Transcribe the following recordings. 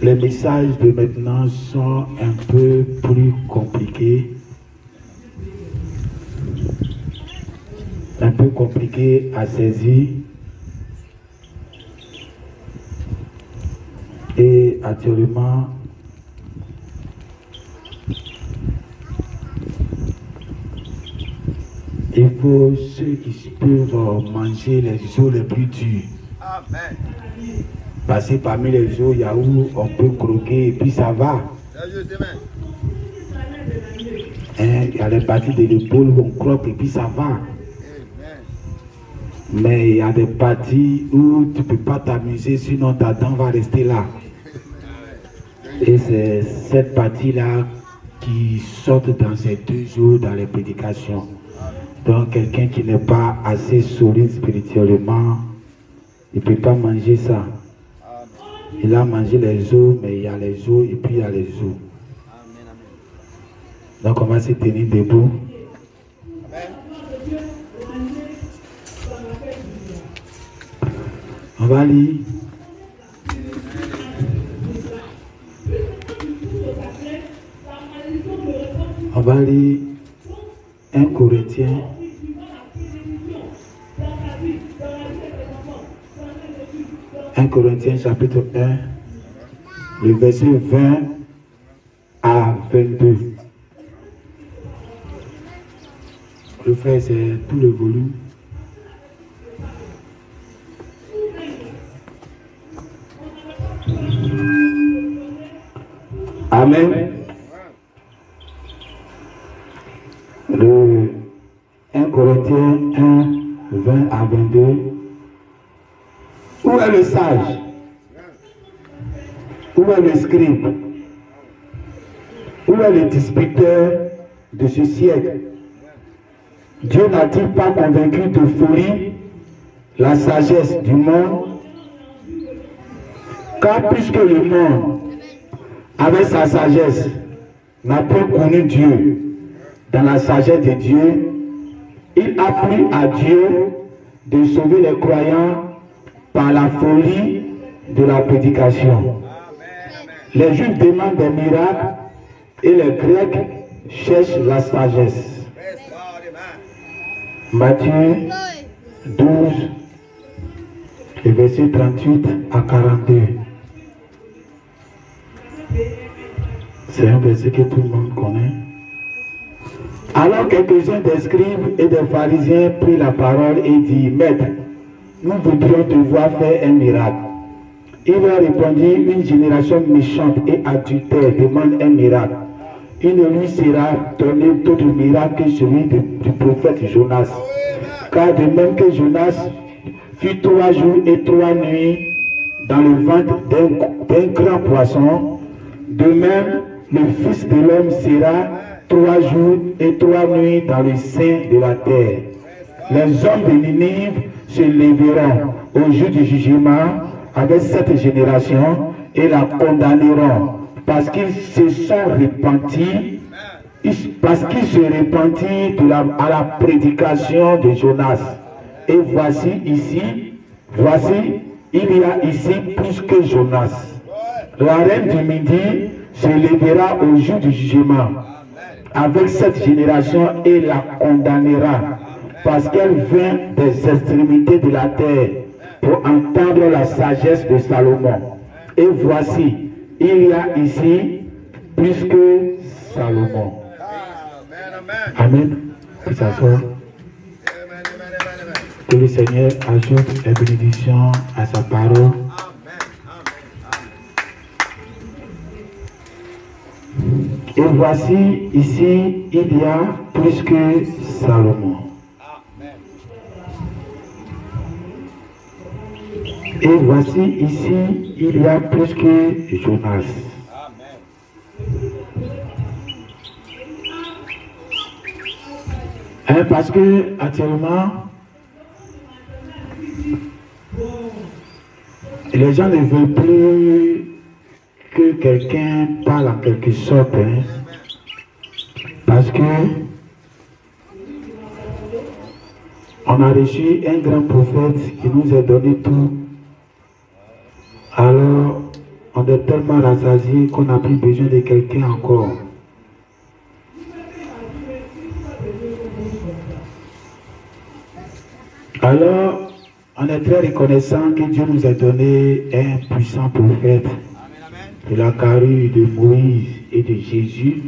Les messages de maintenant sont un peu plus compliqués. Un peu compliqués à saisir. Et actuellement, il faut ceux qui peuvent manger les os les plus durs. Amen. Parce que parmi les os, il y a où on peut croquer et puis ça va. Il y a les parties de l'épaule où on croque et puis ça va. Mais il y a des parties où tu ne peux pas t'amuser, sinon ta dent va rester là. Et c'est cette partie-là qui sort dans ces 2 jours dans les prédications. Donc quelqu'un qui n'est pas assez solide spirituellement, il ne peut pas manger ça. Il a mangé les os, mais il y a les os et puis il y a les os. Donc on va se tenir debout. On va lire. On va lire 1 Corinthiens. Corinthiens chapitre 1, le verset 20 à 22. Le frère, c'est tout le volume. Amen. Le 1 Corinthiens 1, 20 à 22. Où est le sage? Où est le scribe? Où est le disputeur de ce siècle? Dieu n'a-t-il pas convaincu de folie la sagesse du monde? Car puisque le monde, avec sa sagesse, n'a pas connu Dieu, dans la sagesse de Dieu, il a plu à Dieu de sauver les croyants par la folie de la prédication. Les Juifs demandent des miracles et les Grecs cherchent la sagesse. Matthieu 12, le verset 38 à 42. C'est un verset que tout le monde connaît. Alors quelques-uns des scribes et des pharisiens prirent la parole et dirent: Maître, nous voudrions te voir faire un miracle. Il leur répondit: une génération méchante et adultère demande un miracle. Il ne lui sera donné d'autre miracle que celui du prophète Jonas. Car de même que Jonas fut 3 jours et 3 nuits dans le ventre d'un grand poisson, de même le Fils de l'homme sera 3 jours et 3 nuits dans le sein de la terre. Les hommes de Ninive se lèveront au jour du jugement avec cette génération et la condamneront parce qu'ils se sont repentis, parce qu'ils se repentirent à la prédication de Jonas. Et voici, il y a ici plus que Jonas. La reine du Midi se lèvera au jour du jugement avec cette génération et la condamnera parce qu'elle vient des extrémités de la terre pour entendre la sagesse de Salomon. Et voici, il y a ici plus que Salomon. Amen. Que ça soit. Que le Seigneur ajoute les bénédictions à sa parole. Et voici, ici, il y a plus que Salomon. Et voici, ici, il y a plus que Jonas. Parce que, actuellement, les gens ne veulent plus que quelqu'un parle en quelque sorte, parce que on a reçu un grand prophète qui nous a donné tout. Alors, on on est tellement rassasié qu'on n'a plus besoin de quelqu'un encore. Alors, on est très reconnaissant que Dieu nous ait donné un puissant prophète de la carrure de Moïse et de Jésus,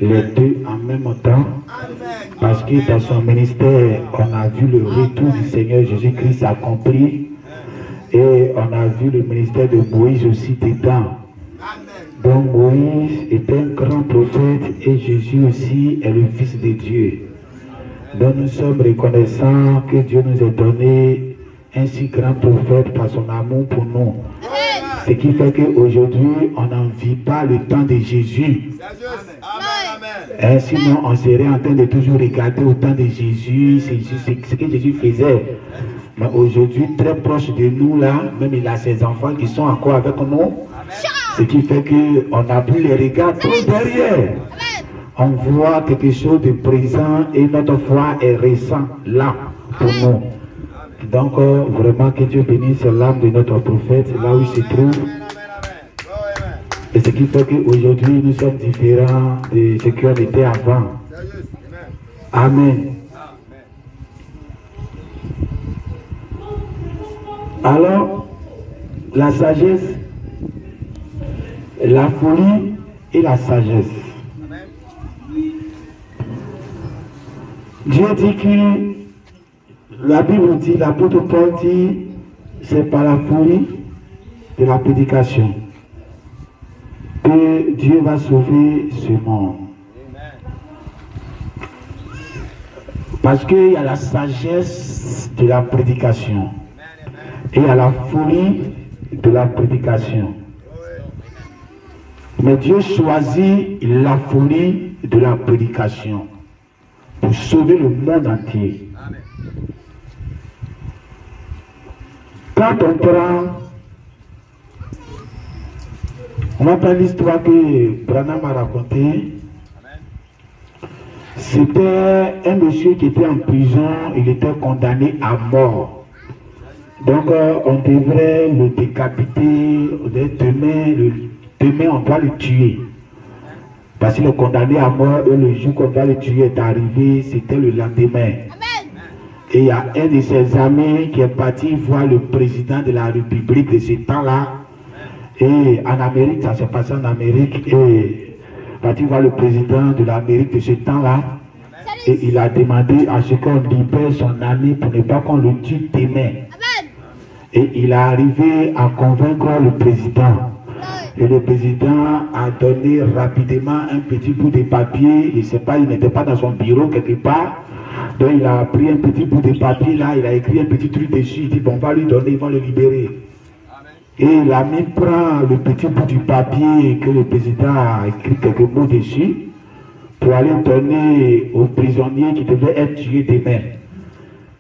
les deux en même temps, parce que dans son ministère, on a vu le retour du Seigneur Jésus-Christ accompli et on a vu le ministère de Moïse aussi dedans. Donc Moïse est un grand prophète et Jésus aussi est le Fils de Dieu. Donc nous sommes reconnaissants que Dieu nous ait donné un si grand prophète par son amour pour nous. Ce qui fait qu'aujourd'hui, on n'en vit pas le temps de Jésus. Et sinon, on serait en train de toujours regarder au temps de Jésus, ce que Jésus faisait. Mais aujourd'hui, très proche de nous, là, même il a ses enfants qui sont encore avec nous. Ce qui fait qu'on n'a plus les regards trop derrière. On voit quelque chose de présent et notre foi est récent là pour nous. Donc, vraiment que Dieu bénisse l'âme de notre prophète là où il se trouve. Et ce qui fait qu'aujourd'hui, nous sommes différents de ce qu'on était avant. Amen. Alors, la sagesse, la folie et la sagesse. Dieu dit que, la Bible dit, l'apôtre Paul dit, c'est par la folie de la prédication que Dieu va sauver ce monde. Parce qu'il y a la sagesse de la prédication et il y a la folie de la prédication. Mais Dieu choisit la folie de la prédication pour sauver le monde entier. Quand on apprend l'histoire que Branham a racontée, c'était un monsieur qui était en prison, il était condamné à mort. Donc on devrait le décapiter, demain on doit le tuer. Parce qu'il est condamné à mort et le jour qu'on doit le tuer est arrivé, c'était le lendemain. Et il y a un de ses amis qui est parti voir le président de la République de ce temps-là. Et en Amérique, ça s'est passé en Amérique. Et parti voir le président de l'Amérique de ce temps-là. Et il a demandé à ce qu'on libère son ami pour ne pas qu'on le tue demain. Et il est arrivé à convaincre le président. Et le président a donné rapidement un petit bout de papier. Je ne sais pas, il n'était pas dans son bureau quelque part. Donc il a pris un petit bout de papier là, il a écrit un petit truc dessus. Il dit bon, on va lui donner, ils vont le libérer. Et l'ami prend le petit bout du papier que le président a écrit quelques mots dessus pour aller donner aux prisonniers qui devaient être tués demain.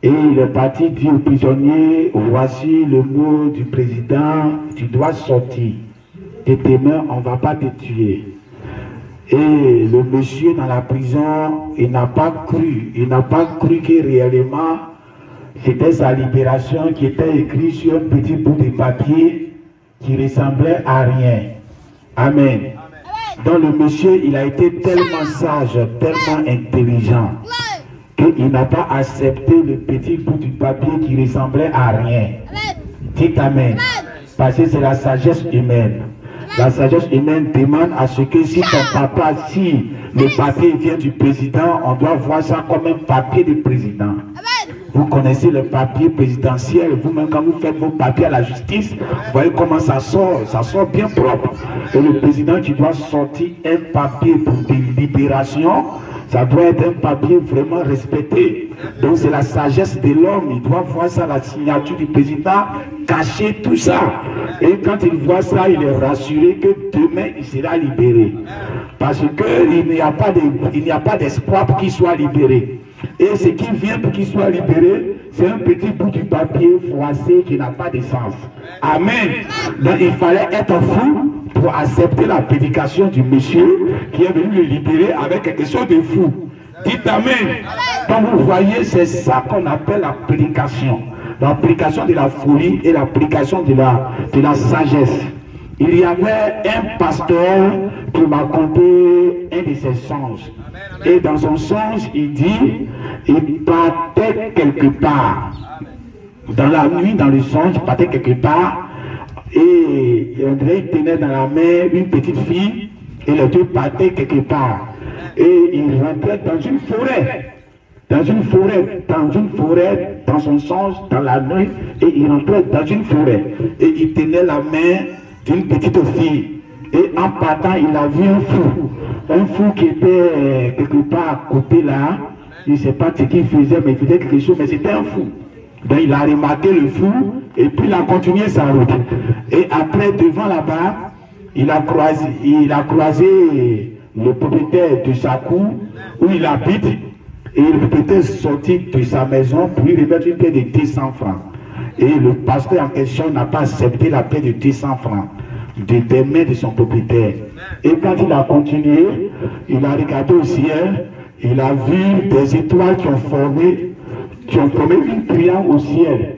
Et il est parti dire aux prisonniers, voici le mot du président, tu dois sortir. Et demain, on ne va pas te tuer. Et le monsieur dans la prison, il n'a pas cru que réellement c'était sa libération qui était écrite sur un petit bout de papier qui ressemblait à rien. Amen. Donc le monsieur, il a été tellement sage, tellement intelligent, qu'il n'a pas accepté le petit bout du papier qui ressemblait à rien. Dites Amen. Parce que c'est la sagesse humaine. La sagesse humaine demande à ce que si ton papa, si le papier vient du président, on doit voir ça comme un papier de président. Vous connaissez le papier présidentiel, vous-même quand vous faites vos papiers à la justice, vous voyez comment ça sort bien propre. Et le président qui doit sortir un papier pour des libérations, ça doit être un papier vraiment respecté. Donc c'est la sagesse de l'homme, il doit voir ça, la signature du président, cacher tout ça. Et quand il voit ça, il est rassuré que demain il sera libéré. Parce qu'il n'y a pas d'espoir pour qu'il soit libéré. Et ce qui vient pour qu'il soit libéré, c'est un petit bout du papier froissé qui n'a pas de sens. Amen. Donc il fallait être fou pour accepter la prédication du monsieur qui est venu le libérer avec quelque chose de fou. Dites Amen. Donc vous voyez, c'est ça qu'on appelle la prédication. La prédication de la folie et la prédication de la sagesse. il y avait un pasteur qui m'a conté un de ses songes. Et dans son songe, il dit, il partait quelque part. Dans la nuit, dans le songe, il partait quelque part. Et il tenait dans la main une petite fille. Et les deux partaient quelque part. Et il rentrait dans une forêt. Dans une forêt, dans son songe, dans la nuit. Et il rentrait dans une forêt. Et il tenait la main d'une petite fille. Et en partant, il a vu un fou qui était quelque part à côté là. Il ne sait pas ce qu'il faisait, mais il faisait quelque chose, mais c'était un fou. Donc il a remarqué le fou et puis il a continué sa route. Et après, devant là-bas, il a croisé le propriétaire de sa cour où il habite. Et le propriétaire est sorti de sa maison pour lui remettre une paie de 200 francs. Et le pasteur en question n'a pas accepté la paie de 200 francs des mains de son propriétaire. Et quand il a continué, il a regardé au ciel, il a vu des étoiles qui ont formé une triangle au ciel.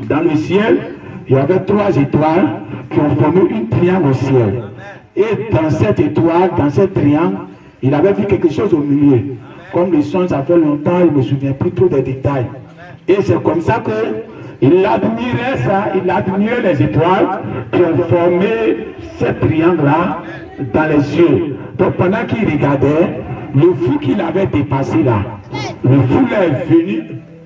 Dans le ciel, il y avait 3 étoiles qui ont formé une triangle au ciel. Et dans cette étoile, dans cette triangle, il avait vu quelque chose au milieu. Comme le son, ça fait longtemps, il ne me souvient plus trop des détails. Et c'est comme ça qu'il admirait ça, il admirait les étoiles qui ont formé ce triangle-là dans les cieux. Donc pendant qu'il regardait, le fou qu'il avait dépassé là, le fou est venu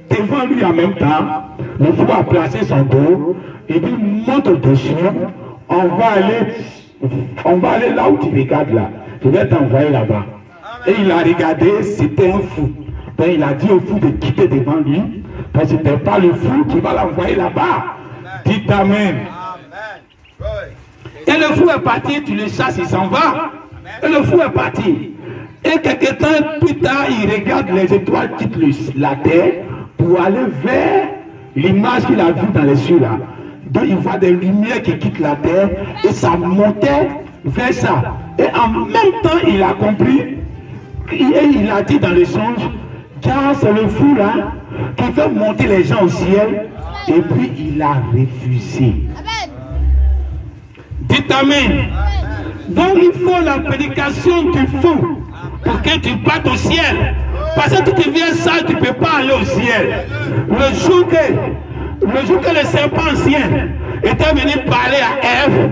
devant lui en même temps, le fou a placé son dos, et puis monte au-dessus, on va aller là où tu regardes là, je vais t'envoyer là-bas. Et il a regardé, c'était un fou. Donc il a dit au fou de quitter devant lui, parce que ce n'était pas le fou qui va l'envoyer là-bas. Dites Amen. Et le fou est parti, tu le chasses, il s'en va. Et le fou est parti. Et quelques temps plus tard, il regarde les étoiles quittent la terre pour aller vers l'image qu'il a vue dans les cieux là. Donc il voit des lumières qui quittent la terre et ça montait vers ça. Et en même temps, il a compris et il a dit dans le songe, car c'est le fou là qui veut monter les gens au ciel. Et puis il a refusé. Dites Amen. Donc il faut la prédication du fou pour que tu partes au ciel. Parce que tu deviens sage, tu ne peux pas aller au ciel. Le jour que le serpent ancien était venu parler à Ève,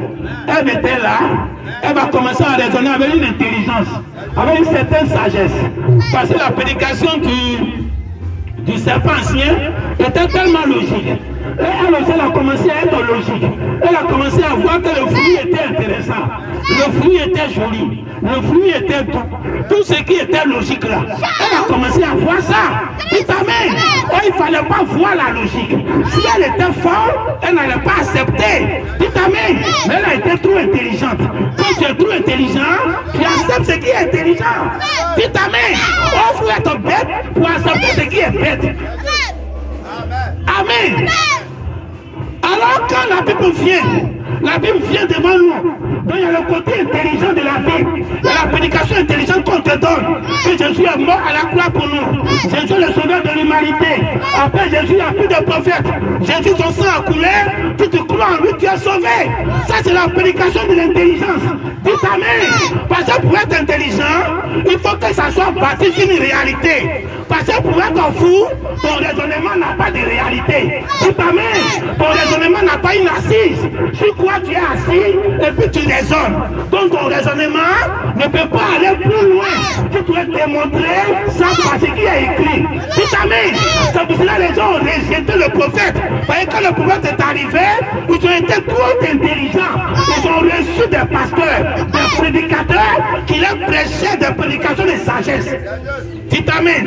Ève était là, elle va commencer à raisonner avec une intelligence, avec une certaine sagesse. Parce que la prédication du serpent ancien était tellement logique. Et elle a commencé à être logique. Elle a commencé à voir que le fruit était intéressant. Le fruit était joli. Le fruit était tout ce qui était logique là. Elle a commencé à voir ça. Dites Amen. Il ne fallait pas voir la logique. Si elle était forte, elle n'allait pas accepter. Dites Amen. Mais elle a été trop intelligente. Quand tu es trop intelligent, tu acceptes ce qui est intelligent. Dites Amen. Il faut être bête pour accepter ce qui est bête. Amen. Alors quand la Bible vient devant nous, donc il y a le côté intelligent de la Bible, il y a la prédication intelligente qu'on te donne, que Jésus est mort à la croix pour nous, Jésus est le sauveur de l'humanité, après Jésus il n'y a plus de prophète, Jésus son sang a coulé, tu te crois en lui, tu es sauvé. Ça c'est la prédication de l'intelligence. Dites Amen. Parce que pour être intelligent, il faut que ça soit basé sur une réalité. Parce que pour être fou, ton raisonnement n'a pas de réalité. Dites Amen. Ton raisonnement n'a pas une assise. Sur quoi tu es assis et puis tu raisonnes. Donc ton raisonnement ne peut pas aller plus loin. Tu dois démontrer sans ce qui est écrit. Dites Amen. C'est pour cela que les gens ont rejeté le prophète. Parce que quand le prophète est arrivé, ils ont été trop intelligents. Ils ont reçu des pasteurs, des prédicateurs qui leur prêchaient des prédications de sagesse. Dites Amen.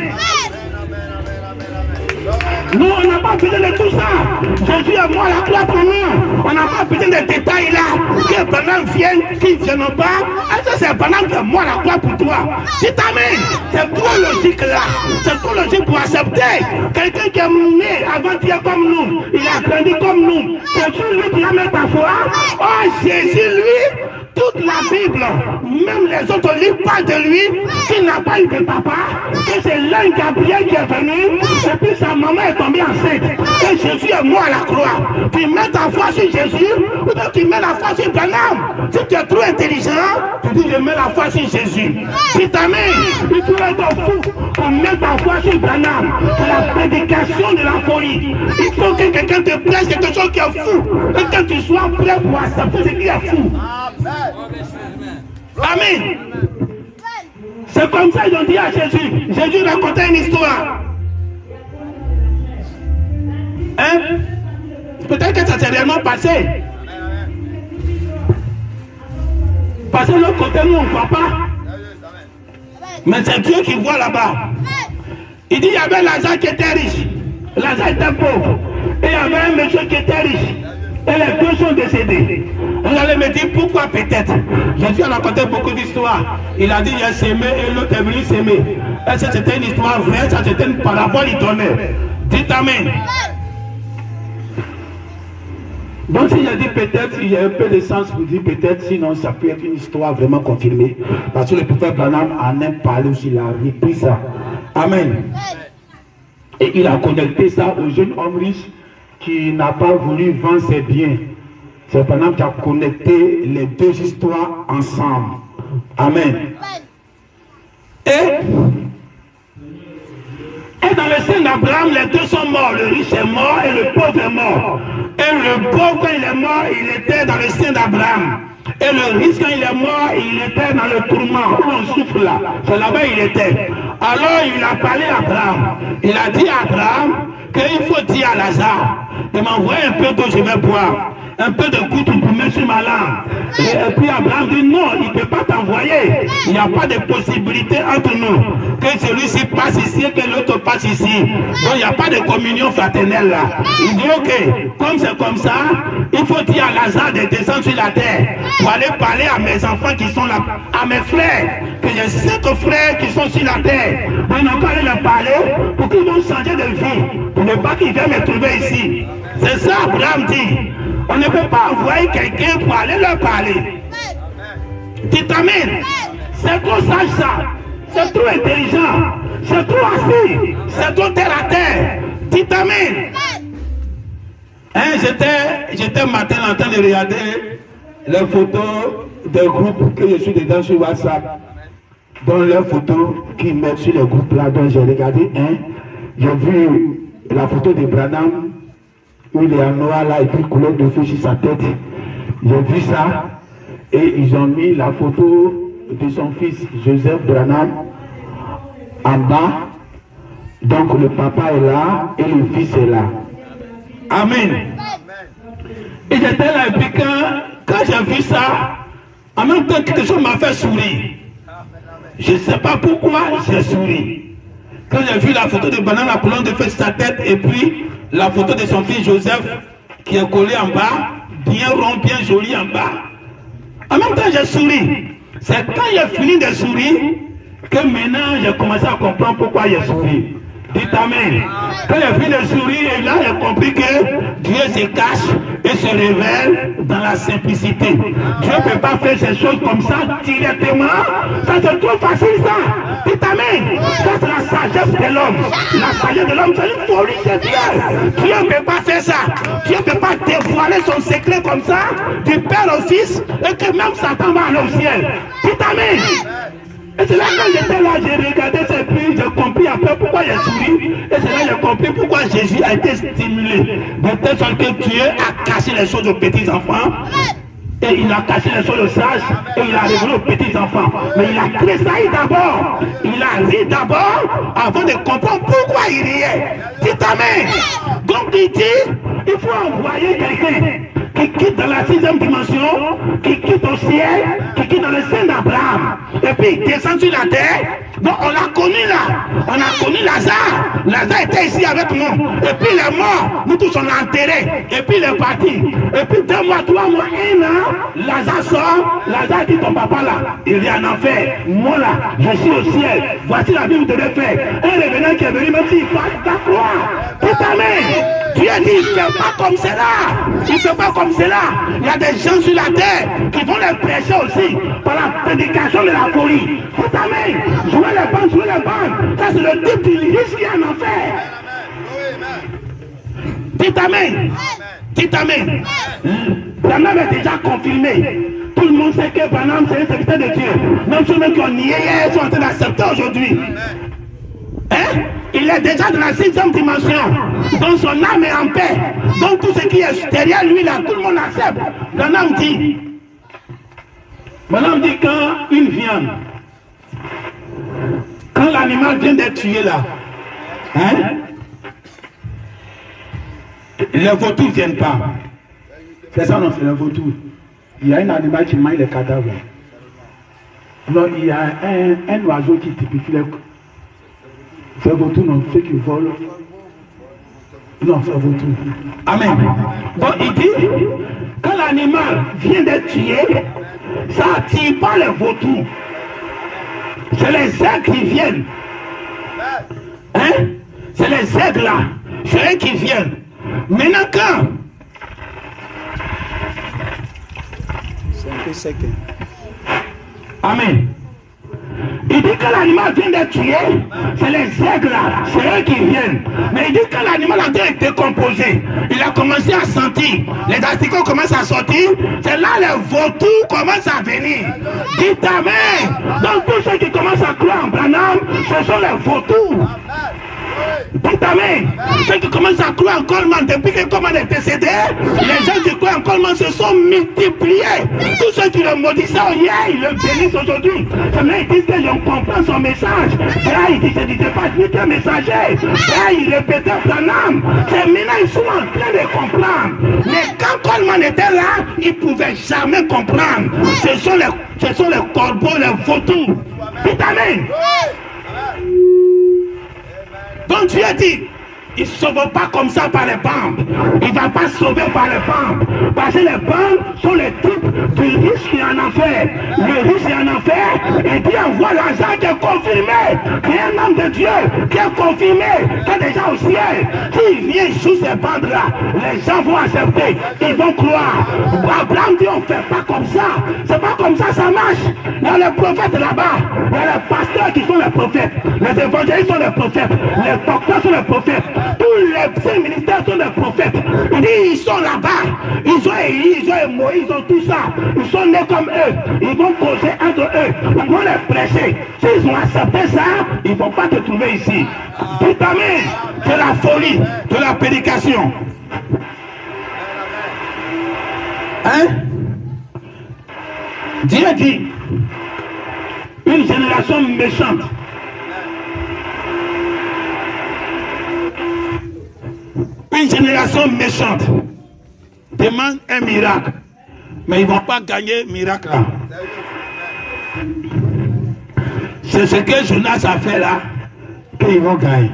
Nous, on n'a pas besoin de tout ça. Jésus est mort à la croix pour nous. On n'a pas besoin de détails là. Que pendant viennent, qu'ils ne viennent pas. Est-ce que c'est pendant que moi la croix pour toi? Dites Amen. C'est trop logique là. C'est trop logique pour accepter. Quelqu'un qui est né avant-hier comme nous, il a grandi comme nous. C'est lui qui a mis ta foi. Oh, Jésus, lui, toute la Bible, même les autres livres parlent de lui, qu'il n'a pas eu de papa, que c'est l'ange Gabriel qui est venu, et puis sa maman est tombée enceinte, et Jésus est mort à la croix. Tu mets ta foi sur Jésus, ou bien tu mets la foi sur Branham. Si tu es trop intelligent, tu dis je mets la foi sur Jésus. Si ta mère, il faut être fou pour mettre ta foi sur Branham. C'est la prédication de la folie. Il faut que quelqu'un te prêche quelque chose qui est fou, et que tu sois prêt pour accepter ce qui est fou. Amen. C'est comme ça qu'ils ont dit à Jésus. Jésus racontait une histoire. Hein? Peut-être que ça s'est réellement passé. Parce que de l'autre côté, nous, on ne voit pas. Mais c'est Dieu qui voit là-bas. Il dit, il y avait Lazare qui était riche. Lazare était pauvre. Et il y avait un monsieur qui était riche. Et les deux sont décédés. Vous allez me dire pourquoi peut-être. Jésus a raconté beaucoup d'histoires. Il a dit il a sémé et l'autre est venu s'aimer. Est-ce que c'était une histoire vraie? Ça c'était une parabole, il donnait. Dites Amen. Donc si j'ai dit peut-être, il y a un peu de sens pour dire peut-être, sinon ça peut être une histoire vraiment confirmée. Parce que le prophète Branham en a parlé aussi, il a repris ça. Amen. Et il a connecté ça au jeune homme riche qui n'a pas voulu vendre ses biens. C'est Branham qui a connecté les deux histoires ensemble. Amen. Et dans le sein d'Abraham, les deux sont morts. Le riche est mort et le pauvre est mort. Et le pauvre, quand il est mort, il était dans le sein d'Abraham. Et le riche, quand il est mort, il était dans le tourment. On souffre là. C'est là-bas il était. Alors il a parlé à Abraham. Il a dit à Abraham qu'il faut dire à Lazare de m'envoyer un peu d'eau, je vais boire. Un peu de goutte pour mettre sur ma langue. Et puis Abraham dit non, il ne peut pas t'envoyer. Il n'y a pas de possibilité entre nous. Que celui-ci passe ici et que l'autre passe ici. Donc il n'y a pas de communion fraternelle là. Il dit ok, comme c'est comme ça, il faut dire à Lazare de descendre sur la terre pour aller parler à mes enfants qui sont là, à mes frères, que j'ai 5 frères qui sont sur la terre. Donc ils n'ont qu'à aller leur parler pour qu'ils vont changer de vie, pour ne pas qu'ils viennent me trouver ici. C'est ça Abraham dit. On ne peut pas envoyer quelqu'un pour aller leur parler. Dites Amen. C'est trop sage ça. C'est trop intelligent. C'est trop assis. C'est trop terre à terre. Dites Amen. Hein, j'étais matin en train de regarder les photos des groupes que je suis dedans sur WhatsApp. Dans les photos qu'ils mettent sur les groupes là, dont j'ai regardé un. J'ai vu la photo de Branham. Où il est en noir là et puis couleur de feu sur sa tête. J'ai vu ça et ils ont mis la photo de son fils Joseph Branham en bas. Donc le papa est là et le fils est là. Amen. Et j'étais là et puis quand j'ai vu ça, en même temps quelque chose m'a fait sourire. Je ne sais pas pourquoi j'ai souri. Quand j'ai vu la photo de Branham, la couleur de feu sur sa tête et puis la photo de son fils Joseph qui est collé en bas, bien rond, bien joli en bas. En même temps, j'ai souri. C'est quand j'ai fini de sourire que maintenant j'ai commencé à comprendre pourquoi j'ai souri. Dites Amen. Quand j'ai fini de sourire, et là j'ai compris que Dieu se cache et se révèle dans la simplicité. Dieu ne peut pas faire ces choses comme ça directement. Ça c'est trop facile ça. Dites Amen. Ça c'est la sagesse de l'homme. La sagesse de l'homme, c'est une folie de Dieu. Dieu ne peut pas faire ça. Dieu ne peut pas dévoiler son secret comme ça du Père au Fils et que même Satan va aller au ciel. Dites Amen. Et c'est là quand j'étais là, j'ai regardé ces puis j'ai compris après pourquoi j'ai souri. Et c'est là que j'ai compris pourquoi Jésus a été stimulé. De telle sorte que Dieu a caché les choses aux petits enfants. Et il a caché les choses aux sages. Et il a révélé aux petits enfants. Mais il a tressailli d'abord. Il a ri d'abord avant de comprendre pourquoi il riait. Dites Amen. Donc il dit, il faut envoyer quelqu'un qui quitte dans la 6e dimension, qui quitte au ciel, qui quitte dans le sein d'Abraham. et puis il descend sur la terre. Donc on l'a connu là, on a connu Lazare. Lazare était ici avec nous, et puis il est mort, nous tous on l'a enterré, et puis il est parti. Et puis 2 mois, 3 mois, 1 an, Lazare sort, Lazare dit ton papa là, il est en enfer, moi là, je suis au ciel, voici la vie que vous devez faire. Un revenant qui est venu, même s'il passe ta croix, tout amen. Dieu dit, il ne fait pas comme cela, il ne fait pas comme cela. Il y a des gens sur la terre qui vont les prêcher aussi par la prédication de la folie. Tout amen. Jouer les bandes, ça c'est le type du risque qui est en enfer. Dites amen. Dites amen. Branham est déjà confirmé. Tout le monde sait que Branham c'est un serviteur de Dieu. Même ceux qui ont nié hier sont en train d'accepter aujourd'hui. Hein? Il est déjà dans la 6e dimension. Donc son âme est en paix. Donc tout ce qui est derrière lui là, tout le monde accepte. Branham dit quand une viande, quand l'animal vient d'être tué là, hein? Les vautours ne viennent pas. C'est ça, non, c'est les vautours. Il y a un animal qui mange les cadavres. Donc il y a un oiseau qui typifie les... C'est vautour, non, ceux qui volent. Non, c'est vautour. Amen. Donc il dit, quand l'animal vient d'être tué, ça n'attire pas les vautours. C'est les aigles qui viennent. Hein? C'est les aigles là. C'est eux qui viennent. Maintenant quand c'est un peu sec. Amen. Il dit que l'animal vient d'être tué, c'est les aigles là, c'est eux qui viennent. Mais il dit que l'animal a été décomposé, il a commencé à sentir, les asticots commencent à sortir, c'est là les vautours commencent à venir. Dites amen. Donc tous ceux qui commencent à croire en Branham, ce sont les vautours. Dites amen. Ceux qui commencent à croire en Coleman, depuis que Coleman est décédé, les gens qui croient en Coleman se sont multipliés. Tous ceux qui le maudissaient hier, ils le bénissent aujourd'hui. Seulement ils disent que je comprends son message. Là, ils disent que je ne disais pas lui qu'un messager. Là, ils répétaient Branham. C'est maintenant ils sont en train de comprendre. Mais quand Coleman était là, ils ne pouvaient jamais comprendre. Ce sont les corbeaux, les vautours. Dites amen. Donc Dieu dit, il ne sauve pas comme ça par les bandes. Il ne va pas sauver par les bandes. Parce que les bandes sont les types du riche qui est en enfer. Le riche est en enfer, et Dieu envoie Lazare qui est confirmé, qui est un homme de Dieu, qui est confirmé, qui est déjà au ciel. S'il vient sous ces bandes-là, les gens vont accepter, ils vont croire. Abraham dit, on ne fait pas comme ça. C'est pas comme ça marche. Il y a les prophètes là-bas, il y a les pasteurs qui sont les prophètes, les évangélistes sont les prophètes, les docteurs sont les prophètes. Tous les ministères sont des prophètes. Il dit, ils sont là-bas. Ils ont Élie, ils ont Moïse, ils ont tout ça. Ils sont nés comme eux. Ils vont causer entre eux. Ils vont les prêcher. S'ils ont accepté ça, ils ne vont pas te trouver ici. Tout amen. C'est la folie de la prédication. Hein? Dieu dit, une génération méchante. Une génération méchante demande un miracle, mais ils ne vont pas gagner miracle là. C'est ce que Jonas a fait là qu'ils vont gagner.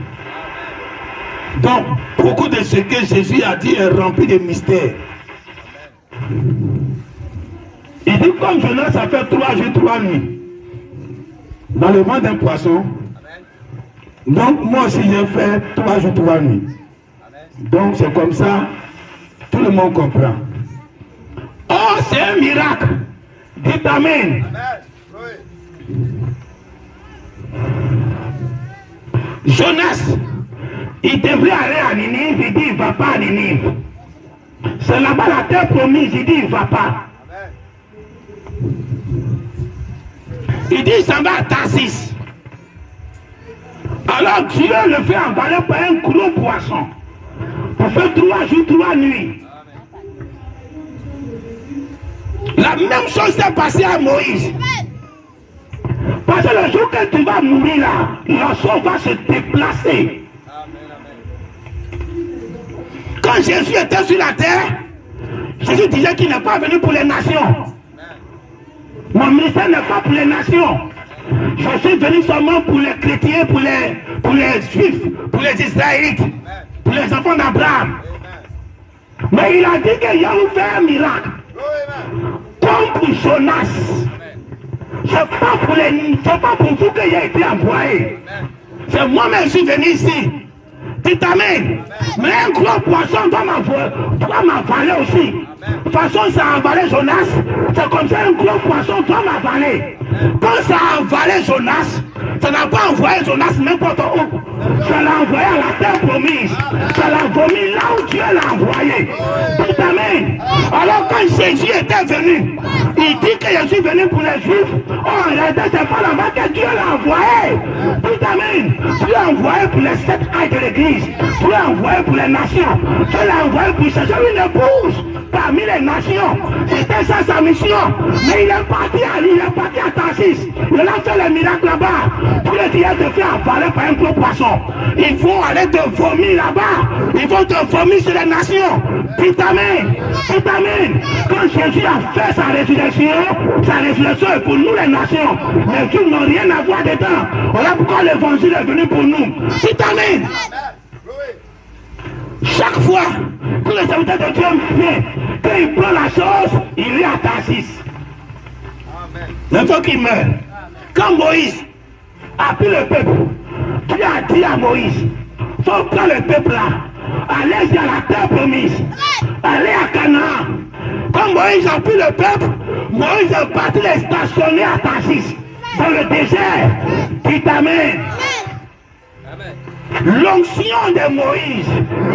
Donc, beaucoup de ce que Jésus a dit est rempli de mystères. Il dit comme Jonas a fait 3 jours, 3 nuits dans le ventre d'un poisson. Donc, moi aussi j'ai fait 3 jours, 3 nuits. Donc c'est comme ça, tout le monde comprend. Oh, c'est un miracle. Dites amen. Jonas, il devrait aller à Ninive, il dit il ne va pas à Ninive. C'est là-bas la terre promise, il dit il ne va pas. Il dit il s'en va à Tarsis. Alors Dieu le fait emballer par un gros poisson. Pour faire 3 jours, 3 nuits. La même chose s'est passée à Moïse. Parce que le jour que tu vas mourir là, l'oiseau va se déplacer. Quand Jésus était sur la terre, Jésus disait qu'il n'est pas venu pour les nations. Mon ministère n'est pas pour les nations. Je suis venu seulement pour les chrétiens, pour les juifs, pour les israélites, pour les enfants d'Abraham. Mais il a dit qu'il y a ouvert un miracle. Comme pour Jonas. Ce n'est pas pour vous qu'il a été envoyé. C'est moi-même qui suis venu ici. Dites amen. Mais un gros poisson doit m'avaler aussi. De toute façon, ça a avalé Jonas. C'est comme ça, un gros poisson doit m'avaler. Quand ça a avalé Jonas, ça n'a pas envoyé Jonas n'importe où. Ça l'a envoyé à la terre promise. Ça l'a vomi là où Dieu l'a envoyé. Dites amen. Alors quand Jésus était venu, il dit que je suis venu pour les Juifs. Oh, en réalité, c'est pas là-bas que Dieu l'a envoyé. Dites amen. Dieu l'a envoyé pour les 7 âges de l'église. Dieu l'a envoyé pour les nations. Dieu l'a envoyé pour chercher une épouse parmi les nations. C'était ça sa mission. Mais il est parti à Tarsis. Il a fait les miracles là-bas. Pour les dire de faire avaler par un gros poisson. Ils vont aller te vomir là-bas. Ils vont te vomir sur les nations. Dites amen. Dites amen. Quand Jésus a fait sa résurrection est pour nous les nations. Les Juifs n'ont rien à voir dedans. Voilà pourquoi l'évangile est venu pour nous. Dites amen. Chaque fois que le serviteur de Dieu vient, quand il prend la chose, il est à Tarsis. Il faut qu'il meure. Quand Moïse a pris le peuple, Dieu a dit à Moïse, il faut prendre le peuple là, allez à la terre promise, allez à Canaan. Quand Moïse a pris le peuple, Moïse est parti les stationner à Tarsis, dans le désert. Dites amen. L'onction de Moïse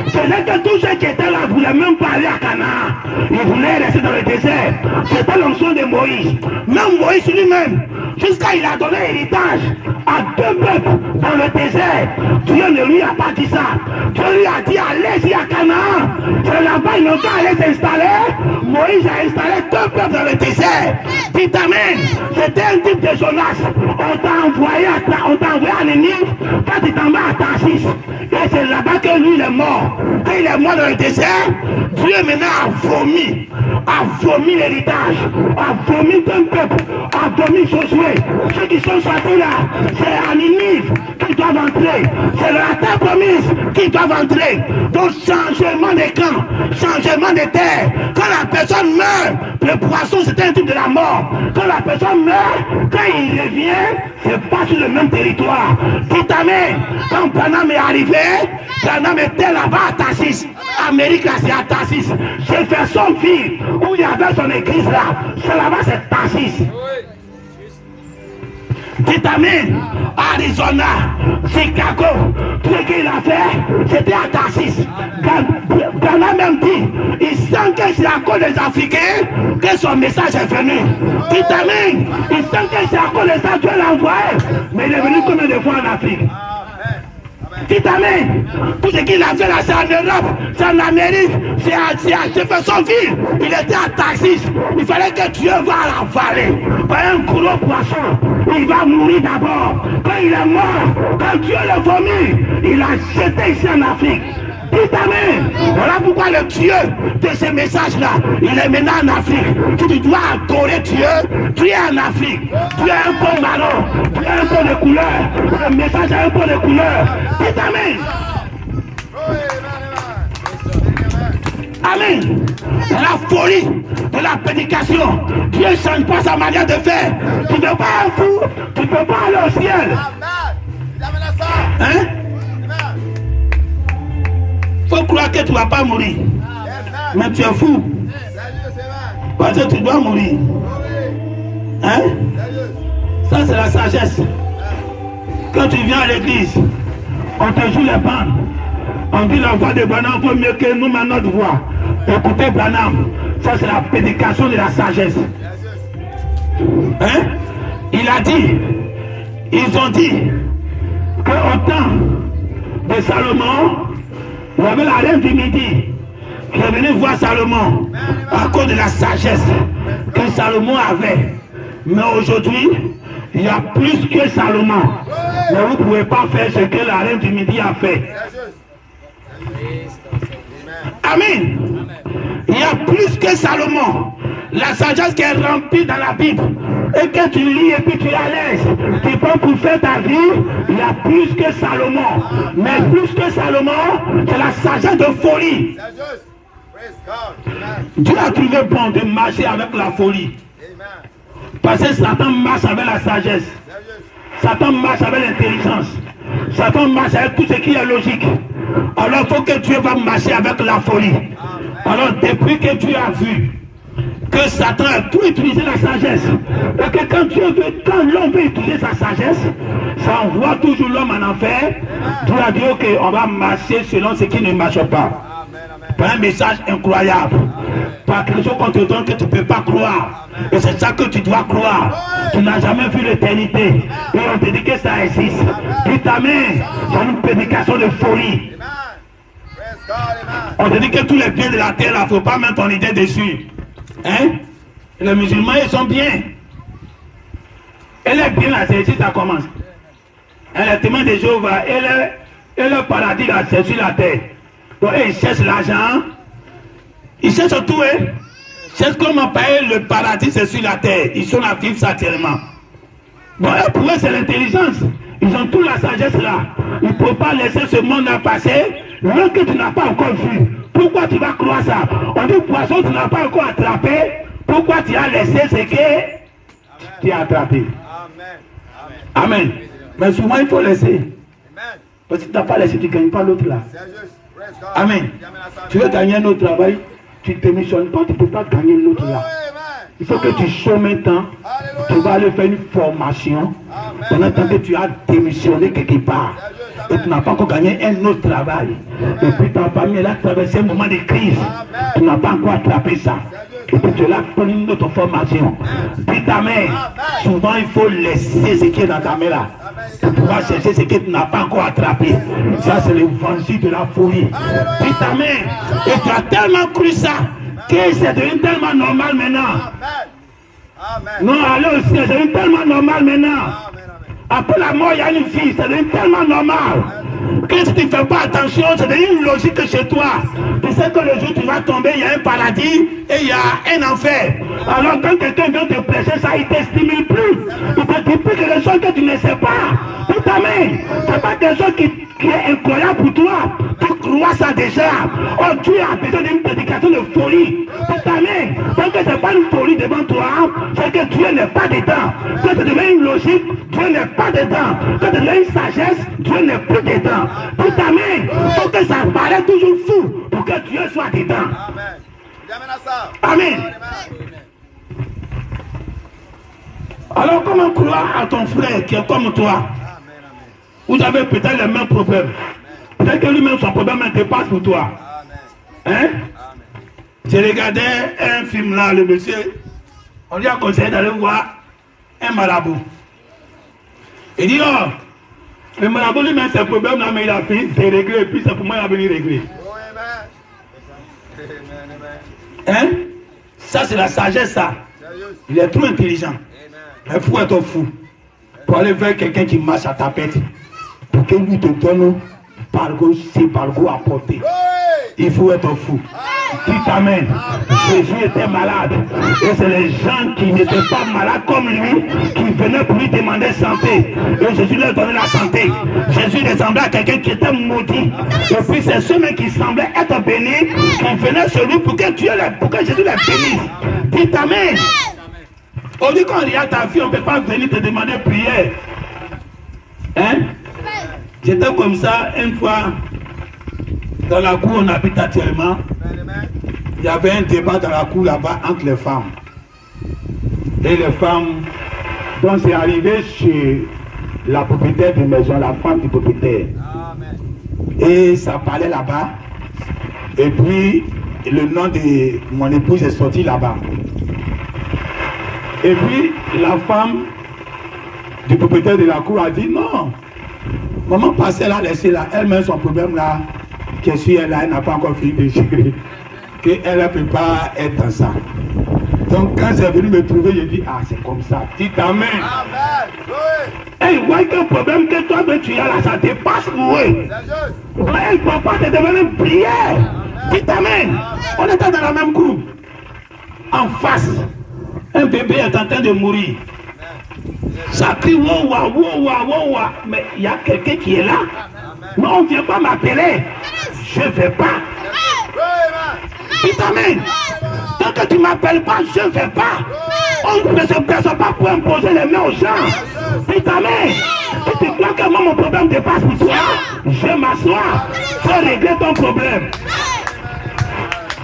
faisait que tous ceux qui étaient là ne voulaient même pas aller à Canaan. Ils voulaient rester dans le désert. C'était l'onction de Moïse. Même Moïse lui-même, jusqu'à il a donné héritage à 2 peuples dans le désert. Dieu ne lui a pas dit ça. Dieu lui a dit allez-y à Canaan. C'est là-bas, ils n'ont qu'à aller s'installer. Moïse a installé 2 peuples dans le désert. Dites amen. C'était un type de Jonas. On t'a envoyé à Ninive. Toi tu t'en vas à Tarsis. Et c'est là-bas que lui il est mort. Quand il est mort dans le désert, Dieu maintenant a vomi l'héritage, a vomi un peuple, a vomi Josué. Ceux qui sont sortis là, c'est à Ninive qui doivent entrer. C'est la terre promise qui doivent entrer. Donc changement de camp, changement de terre. Quand la personne meurt, le poisson c'est un type de la mort. Quand la personne meurt, quand il revient, c'est pas sur le même territoire. Dites amen. Quand Branham est arrivé, Branham était là-bas à Tarsis. Amérique là c'est à Tarsis. Jeffersonville, où il y avait son église là, c'est là-bas c'est Tarsis. Dites amen. Arizona, Chicago, tout ce qu'il a fait, c'était à Tarsis. Ghana même dit, il sent que c'est à cause des Africains que son message est venu. Dites amen. Il sent que c'est à cause de ça que Dieu l'a envoyé. Mais il est venu combien de fois en Afrique? Dites amen. Tout ce qu'il a fait là, c'est en Europe, c'est en Amérique, c'est à Jeffersonville. Il était à Tarsis. Il fallait que Dieu va l'avaler par un gros poisson. Il va mourir d'abord. Quand il est mort, quand Dieu le vomit, il a jeté ici en Afrique. Dites amen. Voilà pourquoi le Dieu de ce message-là, il est maintenant en Afrique. Tu dois adorer Dieu. Tu es en Afrique. Tu as un peu marron. Tu as un peu de couleur. Le message a un peu de couleur. Dites amen. Amen. La folie de la prédication. Dieu ne change pas sa manière de faire. Tu ne peux pas être fou. Tu ne peux pas aller au ciel. Hein? Faut croire que tu ne vas pas mourir. Mais tu es fou. Parce que tu dois mourir. Hein? Ça c'est la sagesse. Quand tu viens à l'église, on te joue les bandes. On dit la voix de Branham vaut mieux que nous, mais notre voix. Écoutez Branham. Ça c'est la prédication de la sagesse. Hein? Il a dit, ils ont dit qu'au temps de Salomon, il y avait la reine du Midi qui est venue voir Salomon à cause de la sagesse que Salomon avait. Mais aujourd'hui, il y a plus que Salomon. Mais vous ne pouvez pas faire ce que la reine du Midi a fait. Amen. Il y a plus que Salomon. La sagesse qui est remplie dans la Bible. et que tu lis et puis tu es à l'aise, tu peux pour faire ta vie, il y a plus que Salomon. Mais plus que Salomon, c'est la sagesse de folie. Dieu a trouvé bon de marcher avec la folie. Parce que Satan marche avec la sagesse. Satan marche avec l'intelligence. Satan marche avec tout ce qui est logique. Alors il faut que Dieu va marcher avec la folie. Alors depuis que Dieu a vu que Satan a tout utilisé la sagesse, et que quand l'homme veut utiliser sa sagesse, ça envoie toujours l'homme en enfer. Dieu a dit ok, on va marcher selon ce qui ne marche pas. Par un message incroyable, par quelque chose qu'on te donne que tu ne peux pas croire. Et c'est ça que tu dois croire. Tu n'as jamais vu l'éternité. Et on te dit que ça existe. Puis ta main, c'est une prédication de folie. On te dit que tous les biens de la terre, il ne faut pas mettre ton idée dessus. Hein? Les musulmans, ils sont bien. Et les biens là, c'est ici ça commence. Et les témoins de Jéhovah, et le paradis là, c'est sur la terre. Donc ils cherchent l'argent. Ils cherchent tout, hein? Ils cherchent comment payer le paradis, c'est sur la terre. Ils sont à vivre ça tellement. Bon, pour eux, c'est l'intelligence. Ils ont toute la sagesse là. Ils ne peuvent pas laisser ce monde-là passer. L'un que tu n'as pas encore vu. Pourquoi tu vas croire ça? On dit poisson, tu n'as pas encore attrapé. Pourquoi tu as laissé ce que tu as attrapé? Amen. Mais souvent, il faut laisser. Parce que tu n'as pas laissé, tu ne gagnes pas l'autre là. Amen. Tu veux gagner un autre travail, tu ne te missionnes pas, tu ne peux pas gagner l'autre là. Il faut que tu chômes un temps. Tu vas aller faire une formation. Pendant que tu as démissionné quelque part. Et tu n'as pas encore gagné un autre travail. Et puis ta famille a traversé un moment de crise. Tu n'as pas encore attrapé ça. Et puis tu as pris une autre formation. Puis ta mère, souvent il faut laisser ce qui est dans ta main là. Pour pouvoir chercher ce que tu n'as pas encore attrapé. Ça c'est l'évangile de la folie. Puis ta mère, et tu as tellement cru ça que c'est devenu tellement normal maintenant. Non, allez aussi, c'est devenu tellement normal maintenant. Après la mort, il y a une fille, c'est devenu tellement normal. Que si tu ne fais pas attention, c'est devenu une logique chez toi. Tu sais que le jour où tu vas tomber, il y a un paradis et il y a un enfer. Alors quand quelqu'un vient te prêcher ça, il ne te stimule plus. Il te dit plus quelque chose que tu ne sais pas. Tout à main, c'est pas quelque chose qui est incroyable pour toi. Tu crois ça déjà. Oh, Dieu a besoin d'une prédication de folie. Tout à main, parce que ce n'est pas une folie devant toi, c'est que Dieu n'est pas dedans. Quand tu deviens une logique, Dieu n'est pas dedans. Quand tu deviens une sagesse, Dieu n'est plus dedans. Tout à main, il faut que ça paraît toujours fou pour que Dieu soit dedans. Amen. Alors comment croire à ton frère qui est comme toi? Vous avez peut-être les mêmes problèmes. Peut-être que lui-même son problème dépasse pour toi. Hein? J'ai regardé un film là, le monsieur, on lui a conseillé d'aller voir un marabout. Il dit, oh, le marabout lui-même ses problèmes là, mais il a fini de régler, et puis c'est pour moi qu'il a venu régler. Hein? Ça c'est la sagesse ça. Il est trop intelligent. Il faut être fou pour aller vers quelqu'un qui marche à ta tête. Pour que lui te donne par gauche, c'est par gauche à porter. Il faut être fou. Dis amen. Jésus était malade. Et c'est les gens qui n'étaient pas malades comme lui qui venaient pour lui demander santé. Et Jésus leur donnait la santé. Jésus ressemblait à quelqu'un qui était maudit. Et puis c'est ceux-mêmes qui semblaient être bénis qui venaient sur lui pour que Jésus les bénisse. Dis amen. On dit qu'on regarde ta vie, on ne peut pas venir te demander prière. Hein? J'étais comme ça une fois dans la cour où on habite actuellement. Il y avait un débat dans la cour là-bas entre les femmes. Et les femmes, donc c'est arrivé chez la propriétaire de maison, la femme du propriétaire. Et ça parlait là-bas. Et puis le nom de mon épouse est sorti là-bas. Et puis la femme du propriétaire de la cour a dit non. Maman passait là, laissée là, elle-même son problème là, que si elle n'a pas encore fini de gérer, qu'elle ne peut pas être dans ça. Donc quand c'est venu me trouver, je dis, ah c'est comme ça, dis amen. Et il voit qu'un problème que toi tu as là, ça dépasse pour eux. Elle ne peut pas te devenir une prière. Dis amen. On était dans la même groupe. En face, un bébé est en train de mourir. Ça crie wow, mais il y a quelqu'un qui est là. Non, on ne vient pas m'appeler. Je ne vais pas. Tu t'amènes. Tant que tu ne m'appelles pas, je ne vais pas. On ne se presse pas pour imposer les mains aux gens. Tu t'amènes. Et tu crois que moi, mon problème dépasse pour toi. Je m'assois. Faut régler ton problème.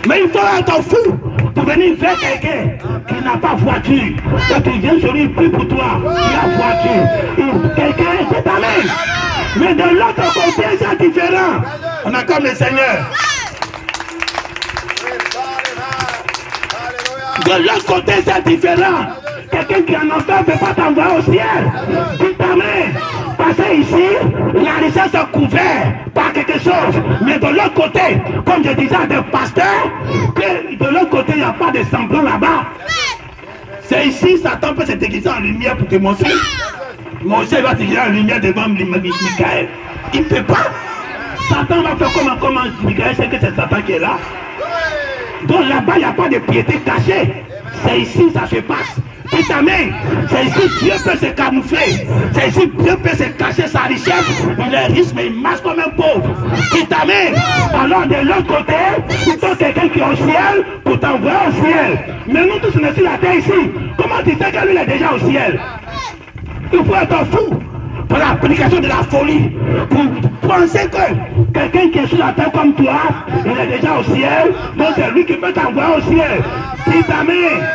Mais il faut être fou pour venir vers quelqu'un qui n'a pas voiture. Quand tu viens sur lui, prie pour toi, qui a voiture. Quelqu'un qui t'amène. Mais de l'autre côté, c'est différent. On a comme le Seigneur. De l'autre côté, c'est différent. Quelqu'un qui en enfer ne peut pas t'envoyer au ciel. Tu t'amènes. Parce que ici, la richesse est couverte par quelque chose. Mais de l'autre côté, comme je disais à des pasteurs, que de l'autre côté, il n'y a pas de semblant là-bas. C'est ici, Satan peut se déguiser en lumière pour te montrer. Mon Dieu va se déguiser en lumière devant Michael. Il ne peut pas. Satan va faire comment Michael sait que c'est Satan qui est là. Donc là-bas, il n'y a pas de piété cachée. C'est ici, ça se passe. Tu t'amènes. C'est ici Dieu peut se camoufler. C'est ici Dieu peut se cacher sa richesse. Il est riche, mais il marche comme un pauvre. Tu t'amènes. Alors de l'autre côté, il faut quelqu'un qui est au ciel pour t'envoyer au ciel. Mais nous tous, on est sur la terre ici. Comment tu sais que lui est déjà au ciel? Il faut être fou pour l'application de la folie. Pour penser que quelqu'un qui est sur la terre comme toi, il est déjà au ciel. Donc c'est lui qui peut t'envoyer au ciel. Tu t'amènes.